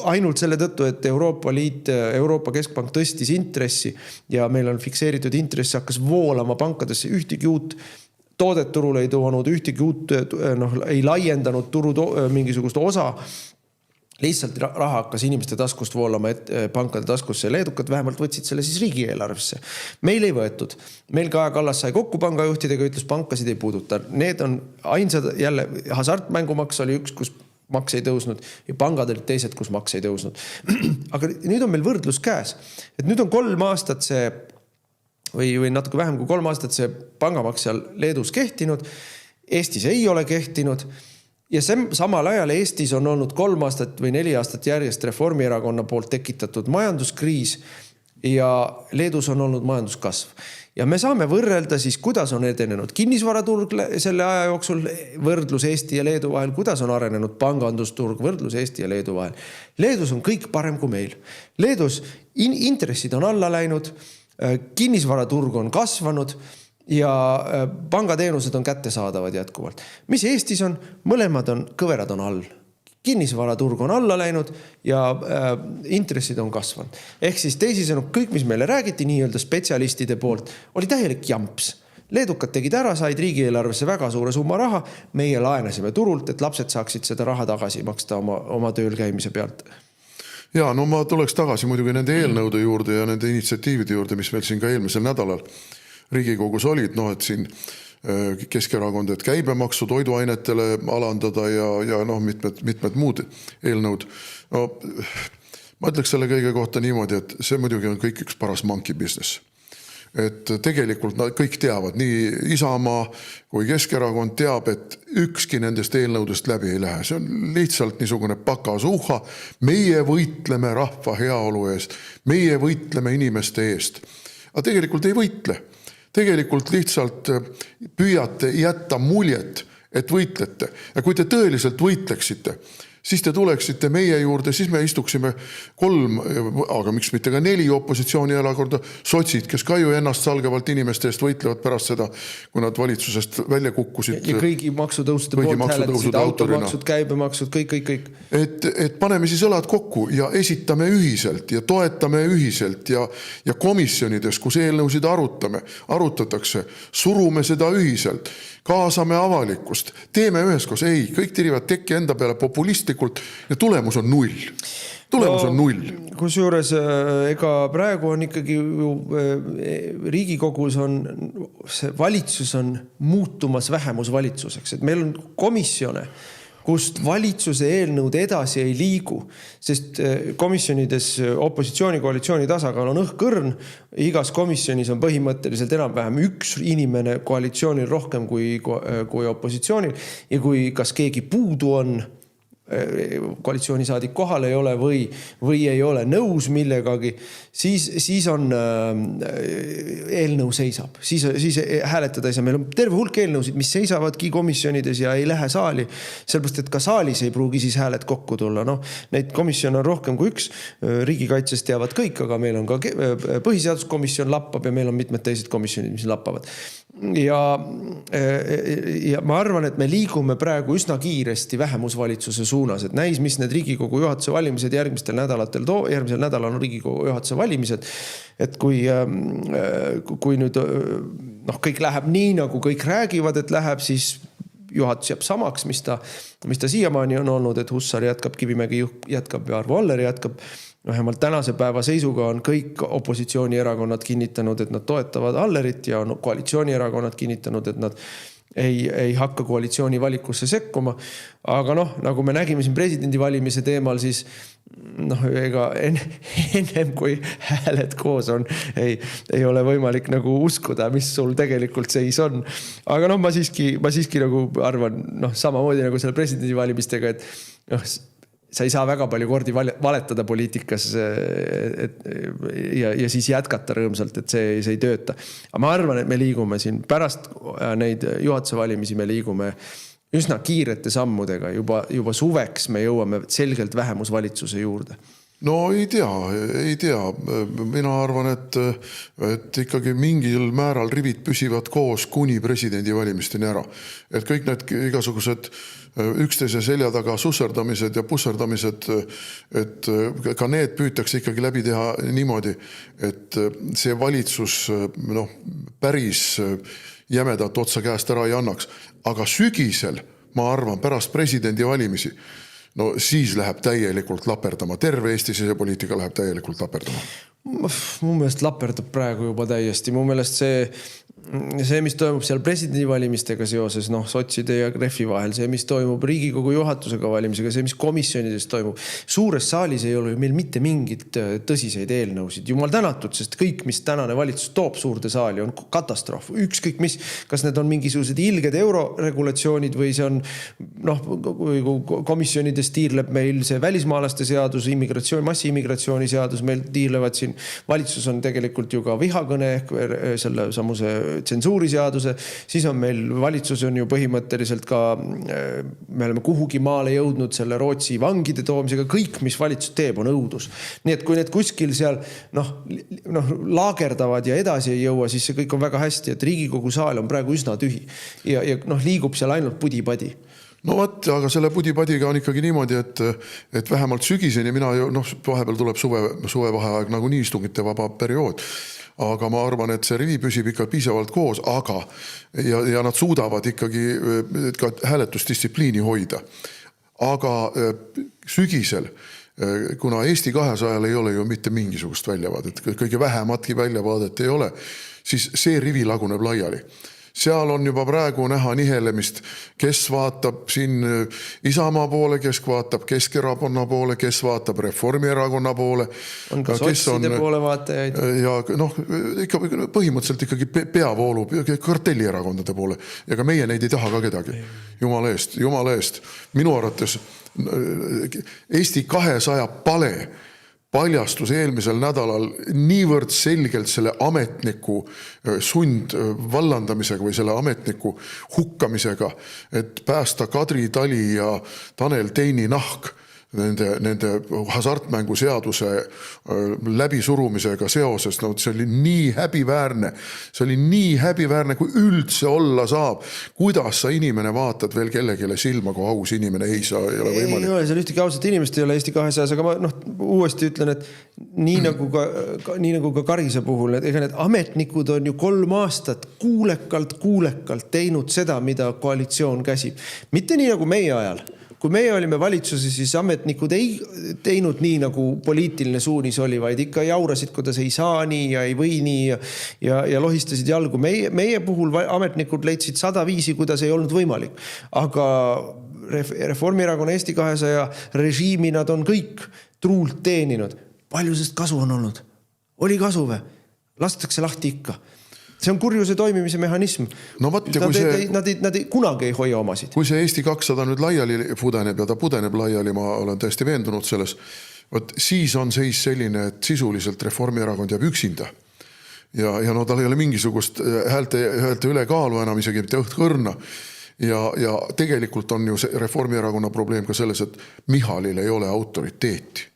ainult selle tõttu, et Euroopa Keskpank tõstis intressi ja meil on fikseeritud intress, hakkas voolama pankadesse, ühtegi uut toodet turule ei toonud, ühtegi uut ei laiendanud turu mingisugust osa. Lihtsalt raha hakkas inimeste taskust voolama pankade taskusse. Leedukad vähemalt võtsid selle siis riigieelarvesse. Meil ei võetud. Meil Kaja Kallas sai kokku pangajuhtidega, ütles pankasid ei puuduta. Need on ainsad, jälle hasartmängumaks oli üks, kus maks ei tõusnud ja pangad olid teised, kus maks ei tõusnud. Aga nüüd on meil võrdlus käes. Et nüüd on 3 aastat see, või natuke vähem kui 3 aastat see pangamaks seal Leedus kehtinud. Eestis ei ole kehtinud. Ja samal ajal Eestis on olnud 3 aastat või 4 aastat järjest Reformierakonna poolt tekitatud majanduskriis ja Leedus on olnud majanduskasv. Ja me saame võrrelda siis, kuidas on edenenud kinnisvaraturg selle aja jooksul, võrdlus Eesti ja Leedu vahel, kuidas on arenenud pangandusturg, võrdlus Eesti ja Leedu vahel. Leedus on kõik parem kui meil. Leedus intressid on alla läinud, kinnisvaraturg on kasvanud ja pangateenused on kättesaadavad jätkuvalt. Mis Eestis on? Mõlemad on, kõverad on all. Kinnisvaraturg on alla läinud ja intressid on kasvanud. Ehk siis teisisõnu, kõik, mis meile räägiti nii-öelda spetsialistide poolt, oli täielik jamps. Leedukad tegid ära, said riigieelarvesse väga suure summa raha, meie laenasime turult, et lapsed saaksid seda raha tagasi maksta oma tööl käimise pealt. Ja, no ma tuleks tagasi muidugi nende eelnõude juurde ja nende initsiatiivide juurde, mis meil siin ka eelmisel nädalal Riigikogus olid, et siin Keskerakond, et käibemaksu toiduainetele alandada ja mitmed muud eelnõud. No, ma ütleks selle kõige kohta niimoodi, et see muidugi on kõik üks paras monkey business. Et tegelikult nad kõik teavad, nii Isamaa kui Keskerakond teab, et ükski nendest eelnõudest läbi ei lähe. See on lihtsalt niisugune pakasuha. Meie võitleme rahva heaolu eest. Meie võitleme inimeste eest. Aga tegelikult ei võitle. Tegelikult lihtsalt püüate jätta muljet, et võitlete. Ja kui te tõeliselt võitleksite, siis te tuleksite meie juurde, siis me istuksime 3, aga miks mitte ka 4 opositsioonielakorda, sotsid, kes ka ju ennast salgavalt inimeste eest võitlevad pärast seda, kui nad valitsusest välja kukkusid. Ja kõigi maksutõusude poolt hääletasid, automaksud, käibemaksud, kõik. Et paneme siis õlad kokku ja esitame ühiselt ja toetame ühiselt ja komisjonides, kus eelnõusid arutatakse, surume seda ühiselt, kaasame avalikkust, teeme üheskoos, ei, kõik tirivad tekki enda peale populistlikult ja tulemus on 0. Tulemus on 0. Kusjuures ega praegu on ikkagi Riigikogus on see valitsus on muutumas vähemusvalitsuseks, et meil on komisjone, kust valitsuse eelnõud edasi ei liigu, sest komisjonides opositsiooni-koalitsiooni tasakaal on õhkõrn, igas komisjonis on põhimõtteliselt enam-vähem üks inimene koalitsioonil rohkem kui opositsioonil ja kui kas keegi puudu on, koalitsioonisaadik kohal ei ole või ei ole nõus millegagi, siis on eelnõu seisab. Siis hääletada ei saa. Meil on terve hulk eelnõusid, mis seisavadki komisjonides ja ei lähe saali. Sellepärast, et ka saalis ei pruugi siis hääled kokku tulla. Neid komisjon on rohkem kui üks. Riigikaitsest teavad kõik, aga meil on ka põhiseaduskomisjon lappab ja meil on mitmed teised komisjonid, mis lappavad. Ja ma arvan, et me liigume praegu üsna kiiresti vähemusvalitsuse suunas, et näis, mis need Riigikogu juhatuse valimised järgmisel nädalal on Riigikogu juhatuse valimised, et kui nüüd kõik läheb nii, nagu kõik räägivad, et läheb, siis juhatus jääb samaks, mis ta siiamaani on olnud, et Hussar jätkab, Kivimägi jätkab ja Arvo Aller jätkab. Vähemalt tänase päeva seisuga on kõik opositsioonierakonnad kinnitanud, et nad toetavad Allerit ja on koalitsioonierakonnad kinnitanud, et nad ei hakka koalitsiooni valikusse sekkuma. Aga nagu me nägime siin presidendi valimise teemal, siis ega ennem kui hääled koos on, ei ole võimalik nagu uskuda, mis sul tegelikult seis on. Aga ma siiski nagu arvan, samamoodi nagu selle presidendi valimistega, et sa ei saa väga palju kordi valetada poliitikas ja siis jätkata rõõmsalt, et see ei tööta. Aga ma arvan, et me liigume siin pärast neid juhatuse valimisi, me liigume üsna kiirete sammudega. Juba suveks me jõuame selgelt vähemusvalitsuse juurde. No ei tea. Mina arvan, et ikkagi mingil määral rivid püsivad koos kuni presidendi valimisteni ära. Et kõik need igasugused üksteise selja taga susserdamised ja pusserdamised, et ka need püütakse ikkagi läbi teha niimoodi, et see valitsus päris jämedat otsa käest ära ei annaks. Aga sügisel, ma arvan, pärast presidendi valimisi, siis läheb täielikult laperdama. Terve Eesti sisepoliitika läheb täielikult laperdama. Mu meelest laperdab praegu juba täiesti. Mu meelest see, mis toimub seal presidendi valimistega seoses, sotside ja Greffi vahel, see, mis toimub Riigikogu juhatusega valimisega, see, mis komisjonides toimub. Suures saalis ei ole meil mitte mingit tõsiseid eelnõusid. Jumal tänatud, sest kõik, mis tänane valitsus toob suurde saali, on katastroof. Ükskõik mis, kas need on mingisugused ilged euroregulatsioonid või see on, komisjonides tiirleb meil see välismaalaste seadus, massiimmigratsiooni seadus, meil tiirlevad siin, valitsus on tegelikult ju ka vihakõne ehk selle samuse tsensuuriseaduse, siis on meil valitsus on ju põhimõtteliselt ka, me oleme kuhugi maale jõudnud selle Rootsi vangide toomisega, kõik, mis valitsus teeb, on õudus. Nii et kui need kuskil seal laagerdavad ja edasi ei jõua, siis see kõik on väga hästi, et Riigikogu saal on praegu üsna tühi ja liigub seal ainult pudi-padi. Aga selle pudi-padiga on ikkagi niimoodi, et vähemalt sügiseni mina ju, vahepeal tuleb suvevaheaeg nagu nii istungite vaba periood. Aga ma arvan, et see rivi püsib ikka piisavalt koos, ja nad suudavad ikkagi ka hääletusdistsipliini hoida. Aga sügisel, kuna Eesti 200 ei ole ju mitte mingisugust väljavaadet, kõige vähematki väljavaadet ei ole, siis see rivi laguneb laiali. Seal on juba praegu näha nihelemist, kes vaatab siin Isamaa poole, kes vaatab Keskerakonna poole, kes vaatab Reformierakonna poole. On ka sotside poole vaatajaid. Ja ikka põhimõtteliselt ikkagi peavoolu kartellierakondade poole. Ja ka meie neid ei taha ka kedagi. Jumala eest. Minu arvates Eesti 200 pale paljastus eelmisel nädalal niivõrd selgelt selle ametniku sundvallandamisega või selle ametniku hukkamisega, et päästa Kadri Tali ja Tanel Teini nahk nende hasartmängu seaduse läbisurumisega seoses. See oli nii häbiväärne. See oli nii häbiväärne, kui üldse olla saab. Kuidas sa inimene vaatad veel kellegile silma, kui aus inimene ei ole võimalik? Ei ole, seal ühtegi ausat inimest ei ole Eesti 200, aga ma uuesti ütlen, et nii nagu ka Karise puhul, et ega need ametnikud on ju 3 aastat kuulekalt teinud seda, mida koalitsioon käsib. Mitte nii nagu meie ajal. Kui meie olime valitsuses, siis ametnikud ei teinud nii, nagu poliitiline suunis oli, vaid ikka jaurasid, kuidas ei saa nii ja ei või nii ja lohistasid jalgu. Meie puhul ametnikud leidsid 105, kuidas ei olnud võimalik. Aga Reformierakonna Eesti 200 režiimi nad on kõik truult teeninud. Palju sest kasu on olnud? Oli kasu või? Lastakse lahti ikka. See on kurjuse toimimise mehhanism. No võt, ja kui nad kunagi ei hoia omasid. Kui see Eesti 200 nüüd laiali pudeneb ja ta pudeneb laiali, ma olen täiesti veendunud selles, võt, siis on seis selline, et sisuliselt Reformierakond jääb üksinda. Ja no tal ei ole mingisugust häälte ülekaalu enam, isegi mitte õhtkõrna. Ja tegelikult on ju Reformierakonna probleem ka selles, et Michalil ei ole autoriteeti.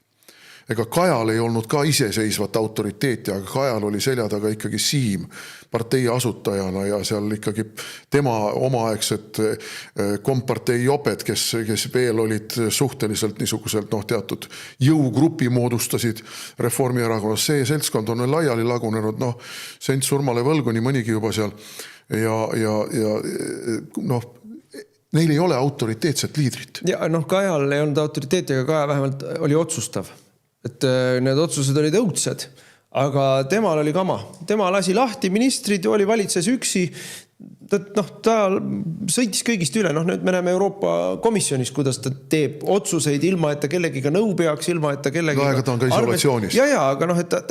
Ega Kajal ei olnud ka iseseisvat autoriteeti, aga Kajal oli selja taga ikkagi Siim partei asutajana ja seal ikkagi tema omaaegset kompartei joped, kes veel olid suhteliselt niisuguselt teatud jõugrupi moodustasid Reformierakonnas. See seltskond on laiali lagunenud, sent surmale võlgu, nii mõnigi juba seal. Ja neil ei ole autoriteetset liidrit. Ja Kajal ei olnud autoriteeti, aga Kaja vähemalt oli otsustav. Et need otsused olid õudsed, aga temal oli kama. Tema lasi lahti ministrid, oli valitses üksi. Ta sõitis kõigist üle. Nüüd me näeme Euroopa Komisjonis, kuidas ta teeb otsuseid ilma, et ta kellegiga nõu peaks, ilma, et ta kellegiga... Aga ta on ka isolatsioonis.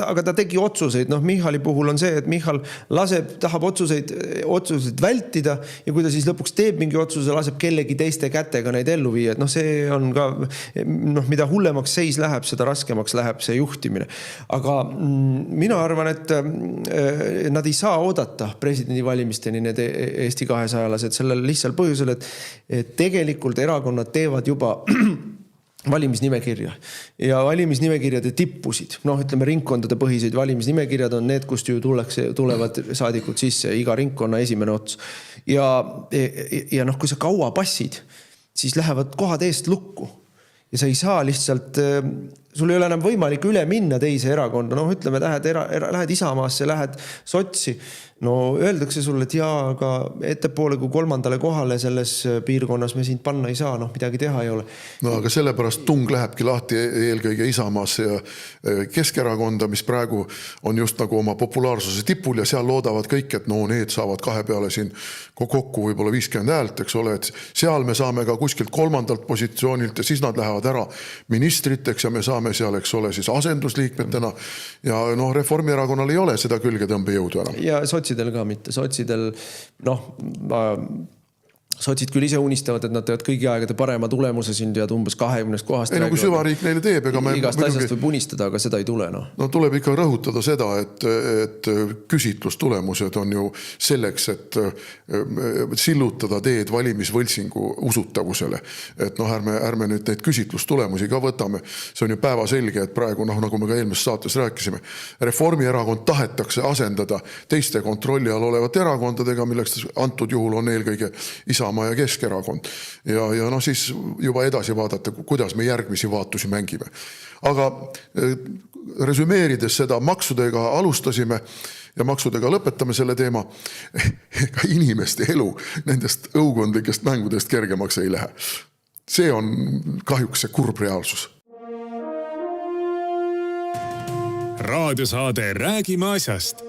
Aga ta tegi otsuseid. Michali puhul on see, et Michal tahab otsuseid vältida ja kui ta siis lõpuks teeb mingi otsuse, laseb kellegi teiste kätega neid ellu viia. See on ka, mida hullemaks seis läheb, seda raskemaks läheb see juhtimine. Aga mina arvan, et nad ei saa oodata presidendivalimisteni need Eesti 200-lased sellel lihtsal põhjusel, et tegelikult erakonnad teevad juba valimisnimekirja ja valimisnimekirjade tippusid. Ütleme, ringkondade põhiseid valimisnimekirjad on need, kust ju tulevad saadikud sisse, iga ringkonna esimene ots. Ja kui sa kaua passid, siis lähevad kohad eest lukku. Ja sa ei saa lihtsalt, sul ei ole enam võimalik üle minna teise erakonda. Ütleme, lähed Isamaasse, lähed sotsi. Öeldakse sulle, et aga ettepoole kui 3. kohale selles piirkonnas me sind panna ei saa, midagi teha ei ole. Aga sellepärast tung lähebki lahti eelkõige Isamaasse ja Keskerakonda, mis praegu on just nagu oma populaarsuse tipul ja seal loodavad kõik, et need saavad kahe peale siin kokku võib-olla 50 häält, eks ole, et seal me saame ka kuskilt 3. positsioonilt ja siis nad lähevad ära ministriteks ja me saame seal, eks ole, siis asendusliikmetena ja Reformierakonnal ei ole seda külgetõmbejõudu enam. Ja sotsidel ka mitte. Sotsidel, sotsid küll ise unistavad, et nad teevad kõigi aegade parema tulemuse siin tead umbes 20 kohast. Ei, kui süvariik neile teeb, ega me... Igast asjast võib unistada, aga seda ei tule. Tuleb ikka rõhutada seda, et küsitlustulemused on ju selleks, et sillutada teed valimisvõltsingu usutavusele. Et ärme nüüd neid küsitlustulemusi ka võtame. See on ju päevaselge, et praegu, nagu me ka eelmises saates rääkisime, Reformierakond tahetakse asendada teiste kontrolli all olevate erakondadega, milleks antud juhul on eelkõige Isamaa ja Keskerakond. Ja siis juba edasi vaadata, kuidas me järgmisi vaatusi mängime. Aga resümeerides seda maksudega alustasime ja maksudega lõpetame selle teema, ega inimeste elu nendest õugondlikest mängudest kergemaks ei lähe. See on kahjuks see kurb reaalsus. Raadiosaade Räägime asjast.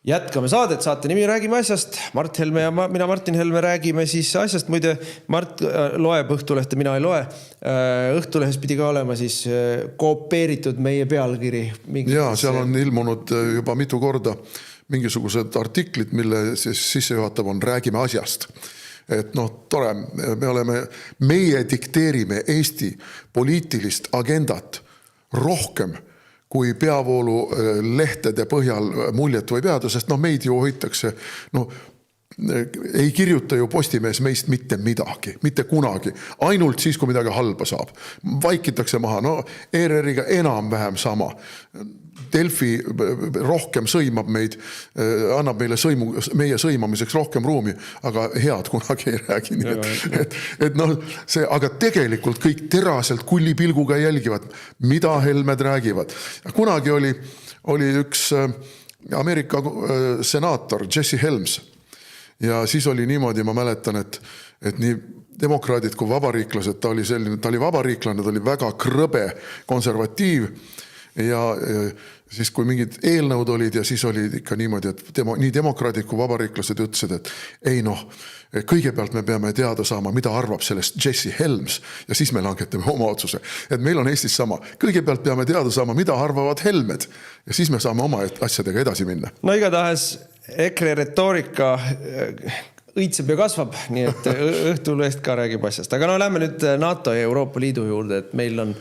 Jätkame saadet, saate nimi Räägime asjast. Mart Helme ja mina Martin Helme räägime siis asjast. Muide, Mart loeb Õhtulehte, mina ei loe. Õhtulehes pidi ka olema siis koopeeritud meie pealkiri. Ja, seal on ilmunud juba mitu korda mingisugused artiklid, mille sissejuhatav on Räägime asjast. Et tore, meie dikteerime Eesti poliitilist agendat rohkem kui peavoolu lehtede põhjal muljet või peada, sest meid ju hoitakse, ei kirjuta ju Postimees meist mitte midagi, mitte kunagi, ainult siis, kui midagi halba saab. Vaikitakse maha, ERR-iga enam-vähem sama. Delfi rohkem sõimab meid, annab meile meie sõimamiseks rohkem ruumi, aga head kunagi ei räägi. Aga tegelikult kõik teraselt kullipilguga jälgivad, mida Helmed räägivad. Kunagi oli üks Ameerika senaator Jesse Helms ja siis oli niimoodi, ma mäletan, et nii demokraadid kui vabariiklased, ta oli vabariiklane, ta oli väga krõbe konservatiiv ja siis kui mingid eelnõud olid ja siis oli ikka niimoodi, et nii demokraadid kui vabariiklased ütlesid, et ei noh, kõigepealt me peame teada saama, mida arvab sellest Jesse Helms ja siis me langetame oma otsuse. Et meil on Eestis sama. Kõigepealt peame teada saama, mida arvavad Helmed ja siis me saame oma asjadega edasi minna. No igatahes EKRE retoorika õitseb ja kasvab, nii et Õhtulehest ka räägib asjast. Aga no lähme nüüd NATO ja Euroopa Liidu juurde, et meil on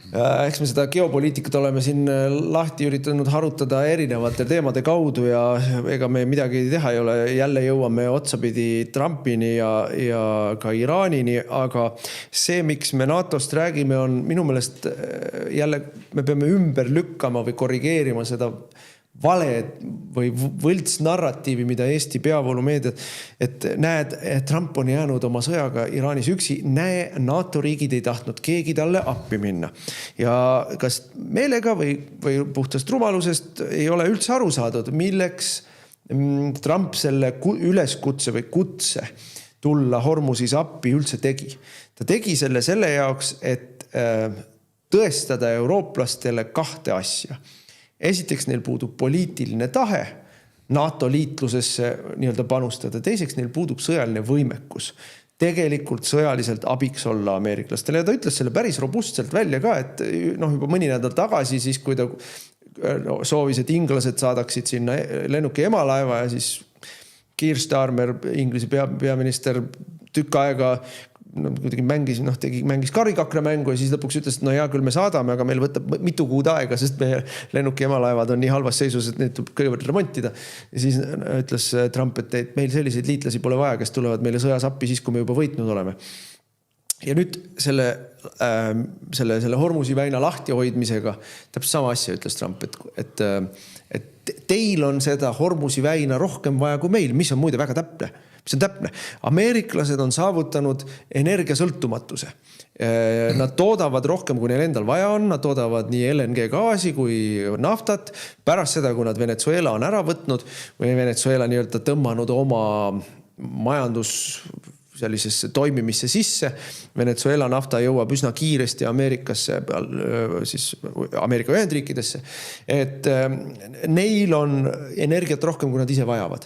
eks me seda geopoliitikat oleme siin lahti üritanud harutada erinevate teemade kaudu ja ega me midagi teha ei ole. Jälle jõuame otsapidi Trumpini ja ka Iraanini, aga see, miks me NATOst räägime, on minu meelest jälle me peame ümber lükkama või korrigeerima seda vale või võlts narratiivi, mida Eesti peavoolumeediad, et näed, Trump on jäänud oma sõjaga Iraanis üksi, NATO riigid ei tahtnud keegi talle appi minna. Ja kas meelega või puhtast rumalusest ei ole üldse aru saadud, milleks Trump selle üleskutse või kutse tulla Hormusis appi üldse tegi. Ta tegi selle jaoks, et tõestada eurooplastele kahte asja. Esiteks neil puudub poliitiline tahe NATO liitlusesse nii-öelda panustada. Teiseks neil puudub sõjaline võimekus. Tegelikult sõjaliselt abiks olla ameeriklastele. Ja ta ütles selle päris robustselt välja ka, et juba mõni nädal tagasi, siis kui ta soovis, et inglased saadaksid sinna lennuki emalaeva ja siis Keir Starmer, Inglise peaminister, tükk aega kuidagi mängis karikakra mängu ja siis lõpuks ütles, et no hea, küll me saadame, aga meil võtab mitu kuud aega, sest meie lennuki emalaevad on nii halvas seisus, et need tuleb kõigepealt remontida. Ja siis ütles Trump, et meil selliseid liitlasi pole vaja, kes tulevad meile sõjas appi siis, kui me juba võitnud oleme. Ja nüüd selle Hormusi väina lahti hoidmisega täpselt sama asja ütles Trump, et teil on seda Hormusi väina rohkem vaja kui meil, mis on muide väga täpne. Mis on täpne. Ameeriklased on saavutanud energiasõltumatuse. Nad toodavad rohkem, kui neil endal vaja on. Nad toodavad nii LNG gaasi kui naftat. Pärast seda, kui nad Venezuela on ära võtnud või Venezuela nii-öelda tõmmanud oma majandus sellisesse toimimisse sisse. Venezuela nafta jõuab üsna kiiresti Ameerikasse, siis Ameerika Ühendriikidesse. Et neil on energiat rohkem, kui nad ise vajavad.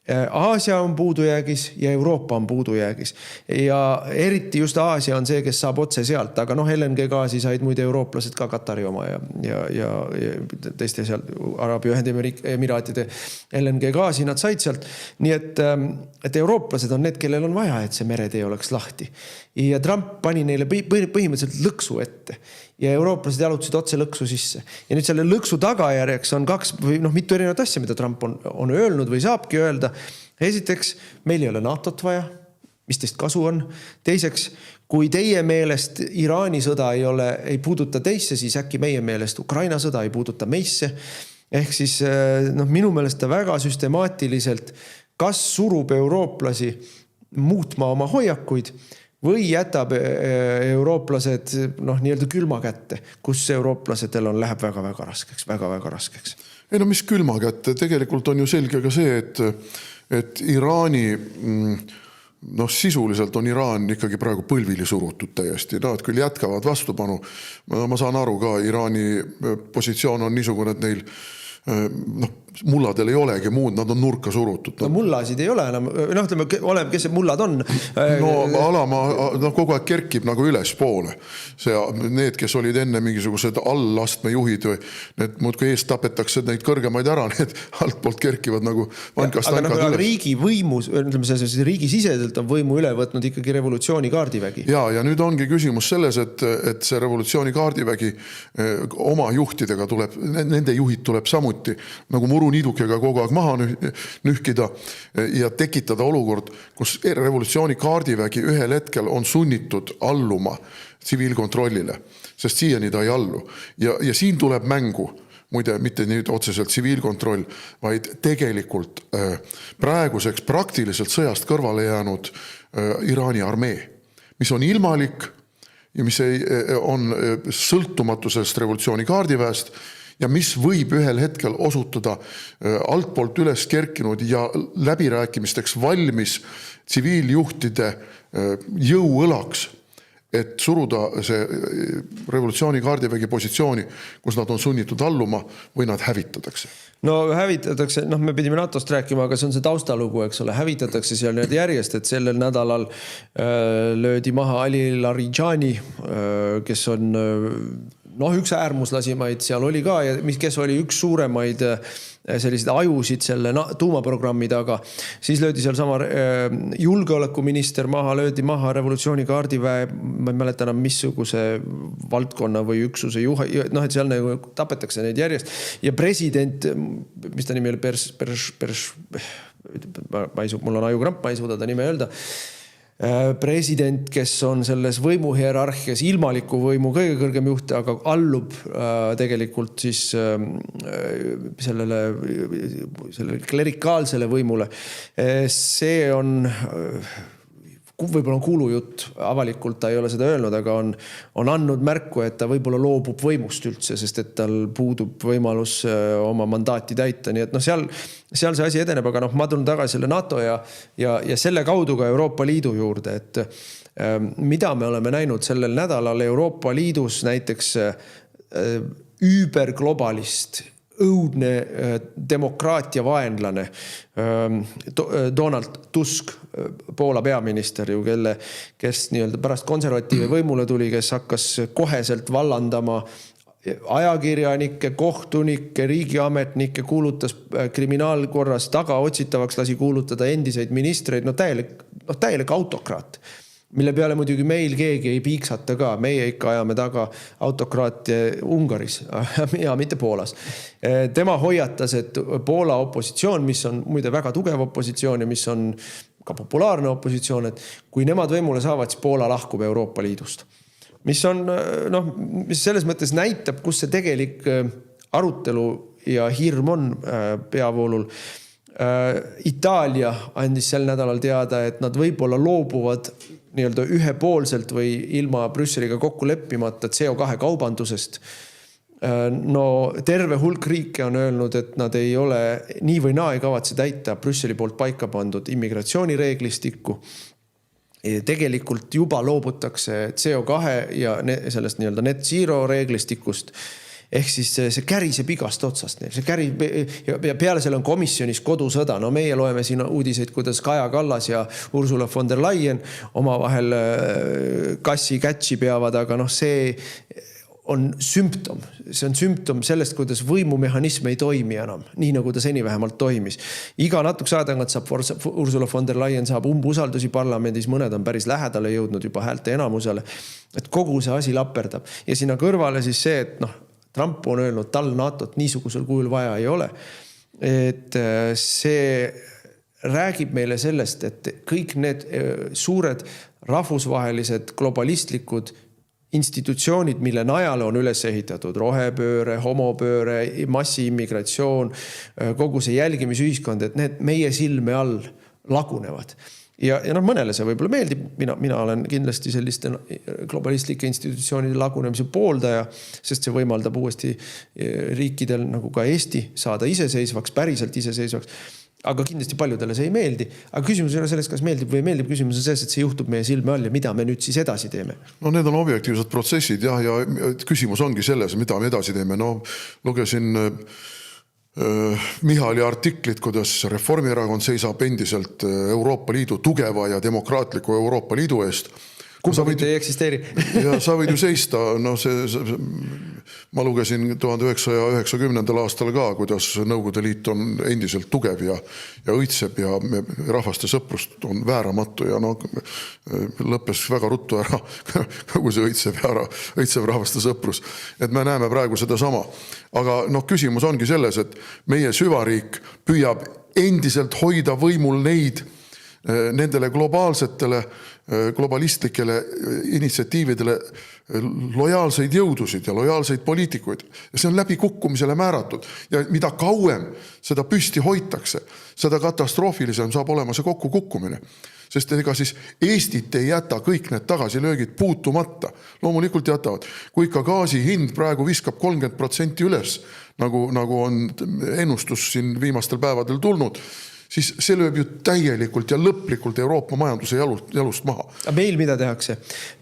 Aasia on puudujäägis ja Euroopa on puudujäägis. Ja eriti just Aasia on see, kes saab otse sealt, aga LNG gaasi said muide eurooplased ka Katari oma ja teiste seal Araabia Ühendemiraatide LNG gaasi nad said sealt. Nii et eurooplased on need, kellel on vaja, et see meretee oleks lahti. Ja Trump pani neile põhimõtteliselt lõksu ette. Ja eurooplased jalutasid otse lõksu sisse. Ja nüüd selle lõksu tagajärjeks on kaks või mitu erinevat asja, mida Trump on öelnud või saabki öelda. Esiteks, meil ei ole NATO-t vaja, mis teist kasu on. Teiseks, kui teie meelest Iraani sõda ei puuduta teisse, siis äkki meie meelest Ukraina sõda ei puuduta meisse. Ehk siis minu meelest ta väga süstemaatiliselt kas surub eurooplasi muutma oma hoiakuid või jätab eurooplased nii-öelda külma kätte, kus eurooplasedel läheb väga-väga raskeks, väga-väga raskeks. Ei mis külma kätte, tegelikult on ju selge ka see, et Iraani, sisuliselt on Iraan ikkagi praegu põlvili surutud täiesti. Nad küll jätkavad vastupanu. Ma saan aru ka, Iraani positsioon on niisugune, et neil mulladel ei olegi muud, nad on nurka surutud. Mullasid ei ole enam, oleme, kes see mullad on. Kogu aeg kerkib nagu üles poole. Need, kes olid enne mingisugused allastme juhid, need muudkui eest tapetakse neid kõrgemaid ära, need altpoolt kerkivad nagu vankast tankad üles. Aga riigi võimus, riigi siseselt on võimu üle võtnud ikkagi revolutsiooni kaardivägi. Ja nüüd ongi küsimus selles, et see revolutsiooni kaardivägi oma juhtidega tuleb, nende juhid tuleb samuti nagu muruniidukega kogu aeg maha nühkida ja tekitada olukord, kus revolutsiooni kaardivägi ühel hetkel on sunnitud alluma tsiviilkontrollile, sest siiani ta ei allu. Ja siin tuleb mängu, muide mitte nüüd otseselt tsiviilkontroll, vaid tegelikult praeguseks praktiliselt sõjast kõrvale jäänud Iraani armee, mis on ilmalik ja mis on sõltumatusest revolutsiooni kaardiväest ja mis võib ühel hetkel osutuda altpoolt üles kerkinud ja läbirääkimisteks valmis tsiviiljuhtide jõuõlaks, et suruda see revolutsiooni kaardivägi positsiooni, kus nad on sunnitud alluma või nad hävitatakse? No hävitatakse, me pidime NATO-st rääkima, aga see on see taustalugu, eks ole, hävitatakse seal need järjest, et sellel nädalal löödi maha Ali Larijani, kes on üks äärmuslasimaid seal oli ka ja kes oli üks suuremaid selliseid ajusid selle tuumaprogrammi taga. Siis löödi seal sama julgeolekuminister maha, löödi maha revolutsiooni kaardiväe, ma ei mäleta enam missuguse valdkonna või üksuse et seal nagu tapetakse neid järjest. Ja president, mis ta nimi oli, mul on ajukramp, ma ei suuda ta nime öelda, president, kes on selles võimuhierarhias ilmaliku võimu kõige kõrgem juht, aga allub tegelikult siis sellele klerikaalsele võimule. See on võib-olla on kuulujutt, avalikult ta ei ole seda öelnud, aga on andnud märku, et ta võib-olla loobub võimust üldse, sest et tal puudub võimalus oma mandaati täita. Nii et seal see asi edeneb, aga ma tulen tagasi selle NATO ja selle kaudu ka Euroopa Liidu juurde, et mida me oleme näinud sellel nädalal Euroopa Liidus näiteks überglobalist, õudne demokraatia vaenlane Donald Tusk, Poola peaminister ju, kes nii-öelda pärast konservatiive võimule tuli, kes hakkas koheselt vallandama ajakirjanikke, kohtunikke, riigiametnikke, kuulutas kriminaalkorras tagaotsitavaks, lasi kuulutada endiseid ministreid, täielik autokraat, mille peale muidugi meil keegi ei piiksata ka. Meie ikka ajame taga autokraatia Ungaris ja mitte Poolas. Tema hoiatas, et Poola opositsioon, mis on muide väga tugev opositsioon ja mis on ka populaarne opositsioon, et kui nemad võimule saavad, siis Poola lahkub Euroopa Liidust. Mis on, mis selles mõttes näitab, kus see tegelik arutelu ja hirm on peavoolul. Itaalia andis sel nädalal teada, et nad võib-olla loobuvad nii-öelda ühepoolselt või ilma Brüsseliga kokku leppimata CO2 kaubandusest. Terve hulk riike on öelnud, et nad ei ole nii või naa ei kavatse täita Brüsseli poolt paika pandud immigratsioonireeglistikku. Tegelikult juba loobutakse CO2 ja sellest nii-öelda net zero reeglistikust. Ehk siis see käriseb igast otsast. See ja peale selle on komisjonis kodusõda. Meie loeme siin uudiseid, kuidas Kaja Kallas ja Ursula von der Leyen omavahel kassi-kätsi peavad, aga see on sümptom. See on sümptom sellest, kuidas võimumehhanism ei toimi enam, nii nagu ta seni vähemalt toimis. Iga natuks ajatangat saab Ursula von der Leyen saab umbusaldusi parlamendis, mõned on päris lähedale jõudnud juba häälte enamusele, et kogu see asi laperdab. Ja sinna kõrvale siis see, et Trump on öelnud, tal NATO-t niisugusel kujul vaja ei ole. Et see räägib meile sellest, et kõik need suured rahvusvahelised globalistlikud institutsioonid, mille najale on üles ehitatud rohepööre, homopööre, massiimmigratsioon, kogu see jälgimisühiskond, et need meie silme all lagunevad. Ja mõnele see võib-olla meeldib, mina olen kindlasti selliste globalistlikke institutsioonide lagunemise pooldaja, sest see võimaldab uuesti riikidel nagu ka Eesti saada iseseisvaks, päriselt iseseisvaks, aga kindlasti paljudele see ei meeldi. Aga küsimus ei ole selles, kas meeldib või ei meeldib, küsimus on selles, et see juhtub meie silme all ja mida me nüüd siis edasi teeme. Need on objektiivsed protsessid ja küsimus ongi selles, mida me edasi teeme. Lugesin Michali artiklit, kuidas Reformierakond seisab endiselt Euroopa Liidu tugeva ja demokraatliku Euroopa Liidu eest. Kumba mitte ei eksisteeri. Ja sa võid ju seista, ma lugesin 1990. aastal ka, kuidas Nõukogude Liit on endiselt tugev ja õitseb ja rahvaste sõprust on vääramatu ja lõppes väga ruttu ära kogu see õitsev rahvaste sõprus. Et me näeme praegu seda sama. Aga küsimus ongi selles, et meie süvariik püüab endiselt hoida võimul nendele globalistlikele initsiatiividele lojaalseid jõudusid ja lojaalseid poliitikuid. Ja see on läbi kukkumisele määratud. Ja mida kauem seda püsti hoitakse, seda katastroofilisem saab olema see kokkukukkumine. Sest ega siis Eestit ei jäta kõik need tagasilöögid puutumata. Loomulikult jätavad. Kui ikka gaasi hind praegu viskab 30% üles, nagu on ennustus siin viimastel päevadel tulnud, siis see lööb ju täielikult ja lõplikult Euroopa majanduse jalust maha. Meil mida tehakse?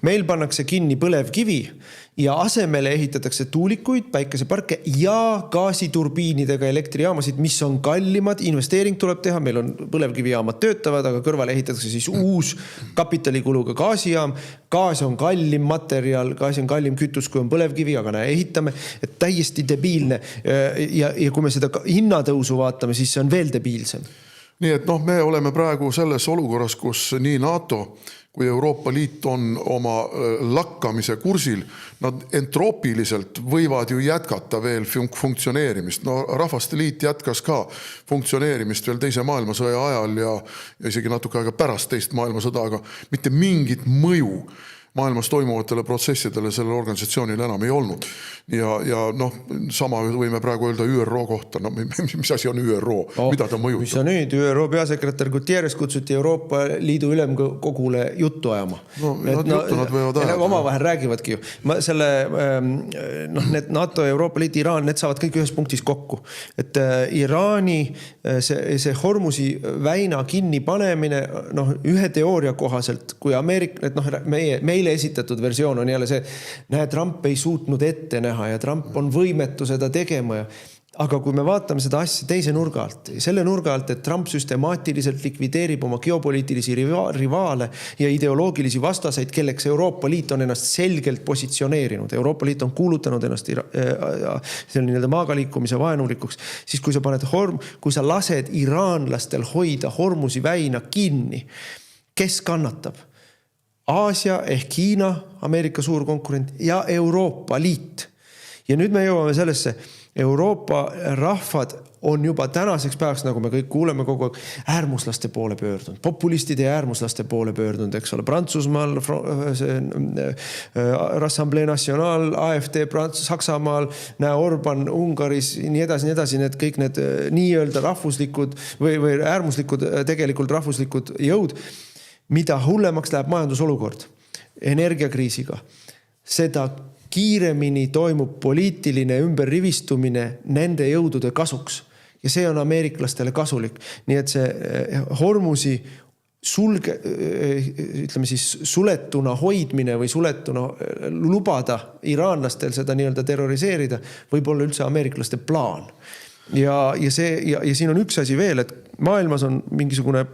Meil pannakse kinni põlevkivi ja asemele ehitatakse tuulikuid, päikeseparke ja gaasiturbiinidega elektrijaamasid, mis on kallimad. Investeering tuleb teha, meil on põlevkivijaamad töötavad, aga kõrvale ehitatakse siis uus kapitalikuluga gaasijaam. Gaas on kallim materjal, gaas on kallim kütus, kui on põlevkivi, aga näe, ehitame. Et täiesti debiilne. Ja kui me seda hinnatõusu vaatame, siis see on veel debiilsem. Nii et me oleme praegu selles olukorras, kus nii NATO kui Euroopa Liit on oma lakkamise kursil, nad entroopiliselt võivad ju jätkata veel funktsioneerimist. Rahvaste Liit jätkas ka funktsioneerimist veel teise maailmasõja ajal ja isegi natuke aega pärast teist maailmasõda, aga mitte mingit mõju maailmas toimuvatele protsessidele sellele organisatsioonile enam ei olnud. Ja sama võime praegu öelda ÜRO kohta. Mis asi on ÜRO? Mida ta mõjutab? Mis on nüüd? ÜRO peasekretär Gutierrez kutsuti Euroopa Liidu ülemkogule juttu ajama. Nad võivad ajada. Omavahel räägivadki ju. Need NATO, Euroopa Liit, Iraan, need saavad kõik ühes punktis kokku. Et Iraani see Hormusi väina kinni panemine, ühe teooria kohaselt, kui Ameerika, meile esitatud versioon on jälle see, Trump ei suutnud ette näha ja Trump on võimetu seda tegema. Aga kui me vaatame seda asja teise nurga alt, selle nurga alt, et Trump süstemaatiliselt likvideerib oma geopoliitilisi rivaale ja ideoloogilisi vastaseid, kelleks Euroopa Liit on ennast selgelt positsioneerinud. Euroopa Liit on kuulutanud ennast selle maaga liikumise vaenulikuks. Siis kui sa lased iraanlastel hoida Hormusi väina kinni, kes kannatab? Aasia ehk Hiina, Ameerika suur konkurent ja Euroopa Liit. Ja nüüd me jõuame sellesse, Euroopa rahvad on juba tänaseks päevaks, nagu me kõik kuuleme kogu aeg, äärmuslaste poole pöördunud, populistide ja äärmuslaste poole pöördunud, eks ole, Prantsusmaal, Rassamblee National, AFD, Saksamaal, Orban, Ungaris, nii edasi, need kõik need nii-öelda rahvuslikud või äärmuslikud, tegelikult rahvuslikud jõud, mida hullemaks läheb majandusolukord energiakriisiga, seda kiiremini toimub poliitiline ümberrivistumine nende jõudude kasuks. Ja see on ameeriklastele kasulik. Nii et see Hormusi suletuna hoidmine või suletuna lubada iraanlastel seda nii-öelda terroriseerida võib olla üldse ameeriklaste plaan. Ja siin on üks asi veel, et maailmas on mingisugune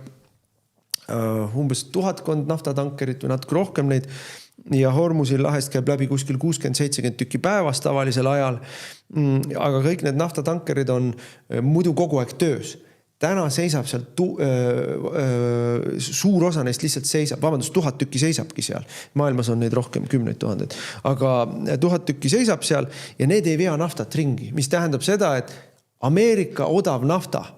umbes 1000 naftatankerit või natuke rohkem neid ja Hormusi lahest käib läbi kuskil 60-70 tükki päevas tavalisel ajal. Aga kõik need naftatankerid on muidu kogu aeg töös. Täna seisab seal, suur osa neist lihtsalt seisab, 1000 tükki seisabki seal. Maailmas on neid rohkem 10 000. Aga 1000 tükki seisab seal ja need ei vea naftat ringi, mis tähendab seda, et Ameerika odav nafta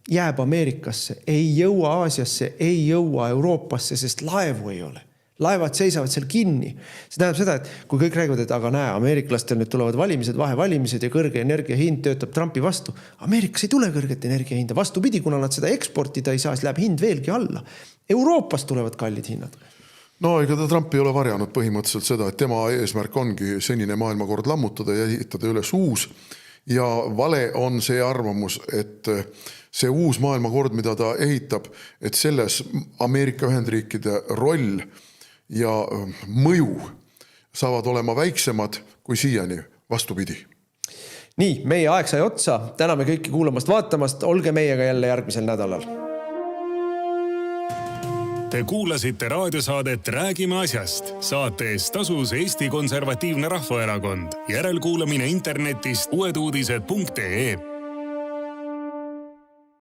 jääb Ameerikasse, ei jõua Aasiasse, ei jõua Euroopasse, sest laevu ei ole. Laevad seisavad seal kinni. See tähendab seda, et kui kõik räägivad, et aga näe, ameeriklastel nüüd tulevad valimised, vahevalimised ja kõrge energiahind töötab Trumpi vastu. Ameerikas ei tule kõrget energiahinda. Vastupidi, kuna nad seda eksportida ei saa, siis läheb hind veelgi alla. Euroopas tulevad kallid hinnad. Ega Trump ei ole varjanud põhimõtteliselt seda, et tema eesmärk ongi senine maailmakord lammutada ja ehitada üles uus. Ja vale on see arvamus, et see uus maailmakord, mida ta ehitab, et selles Ameerika Ühendriikide roll ja mõju saavad olema väiksemad kui siiani, vastupidi. Nii, meie aeg sai otsa. Täname kõiki kuulamast, vaatamast. Olge meiega jälle järgmisel nädalal. Te kuulasite raadiosaadet Räägime asjast. Saate eest tasus Eesti Konservatiivne Rahvaerakond. Järelkuulamine internetist uueduudised.ee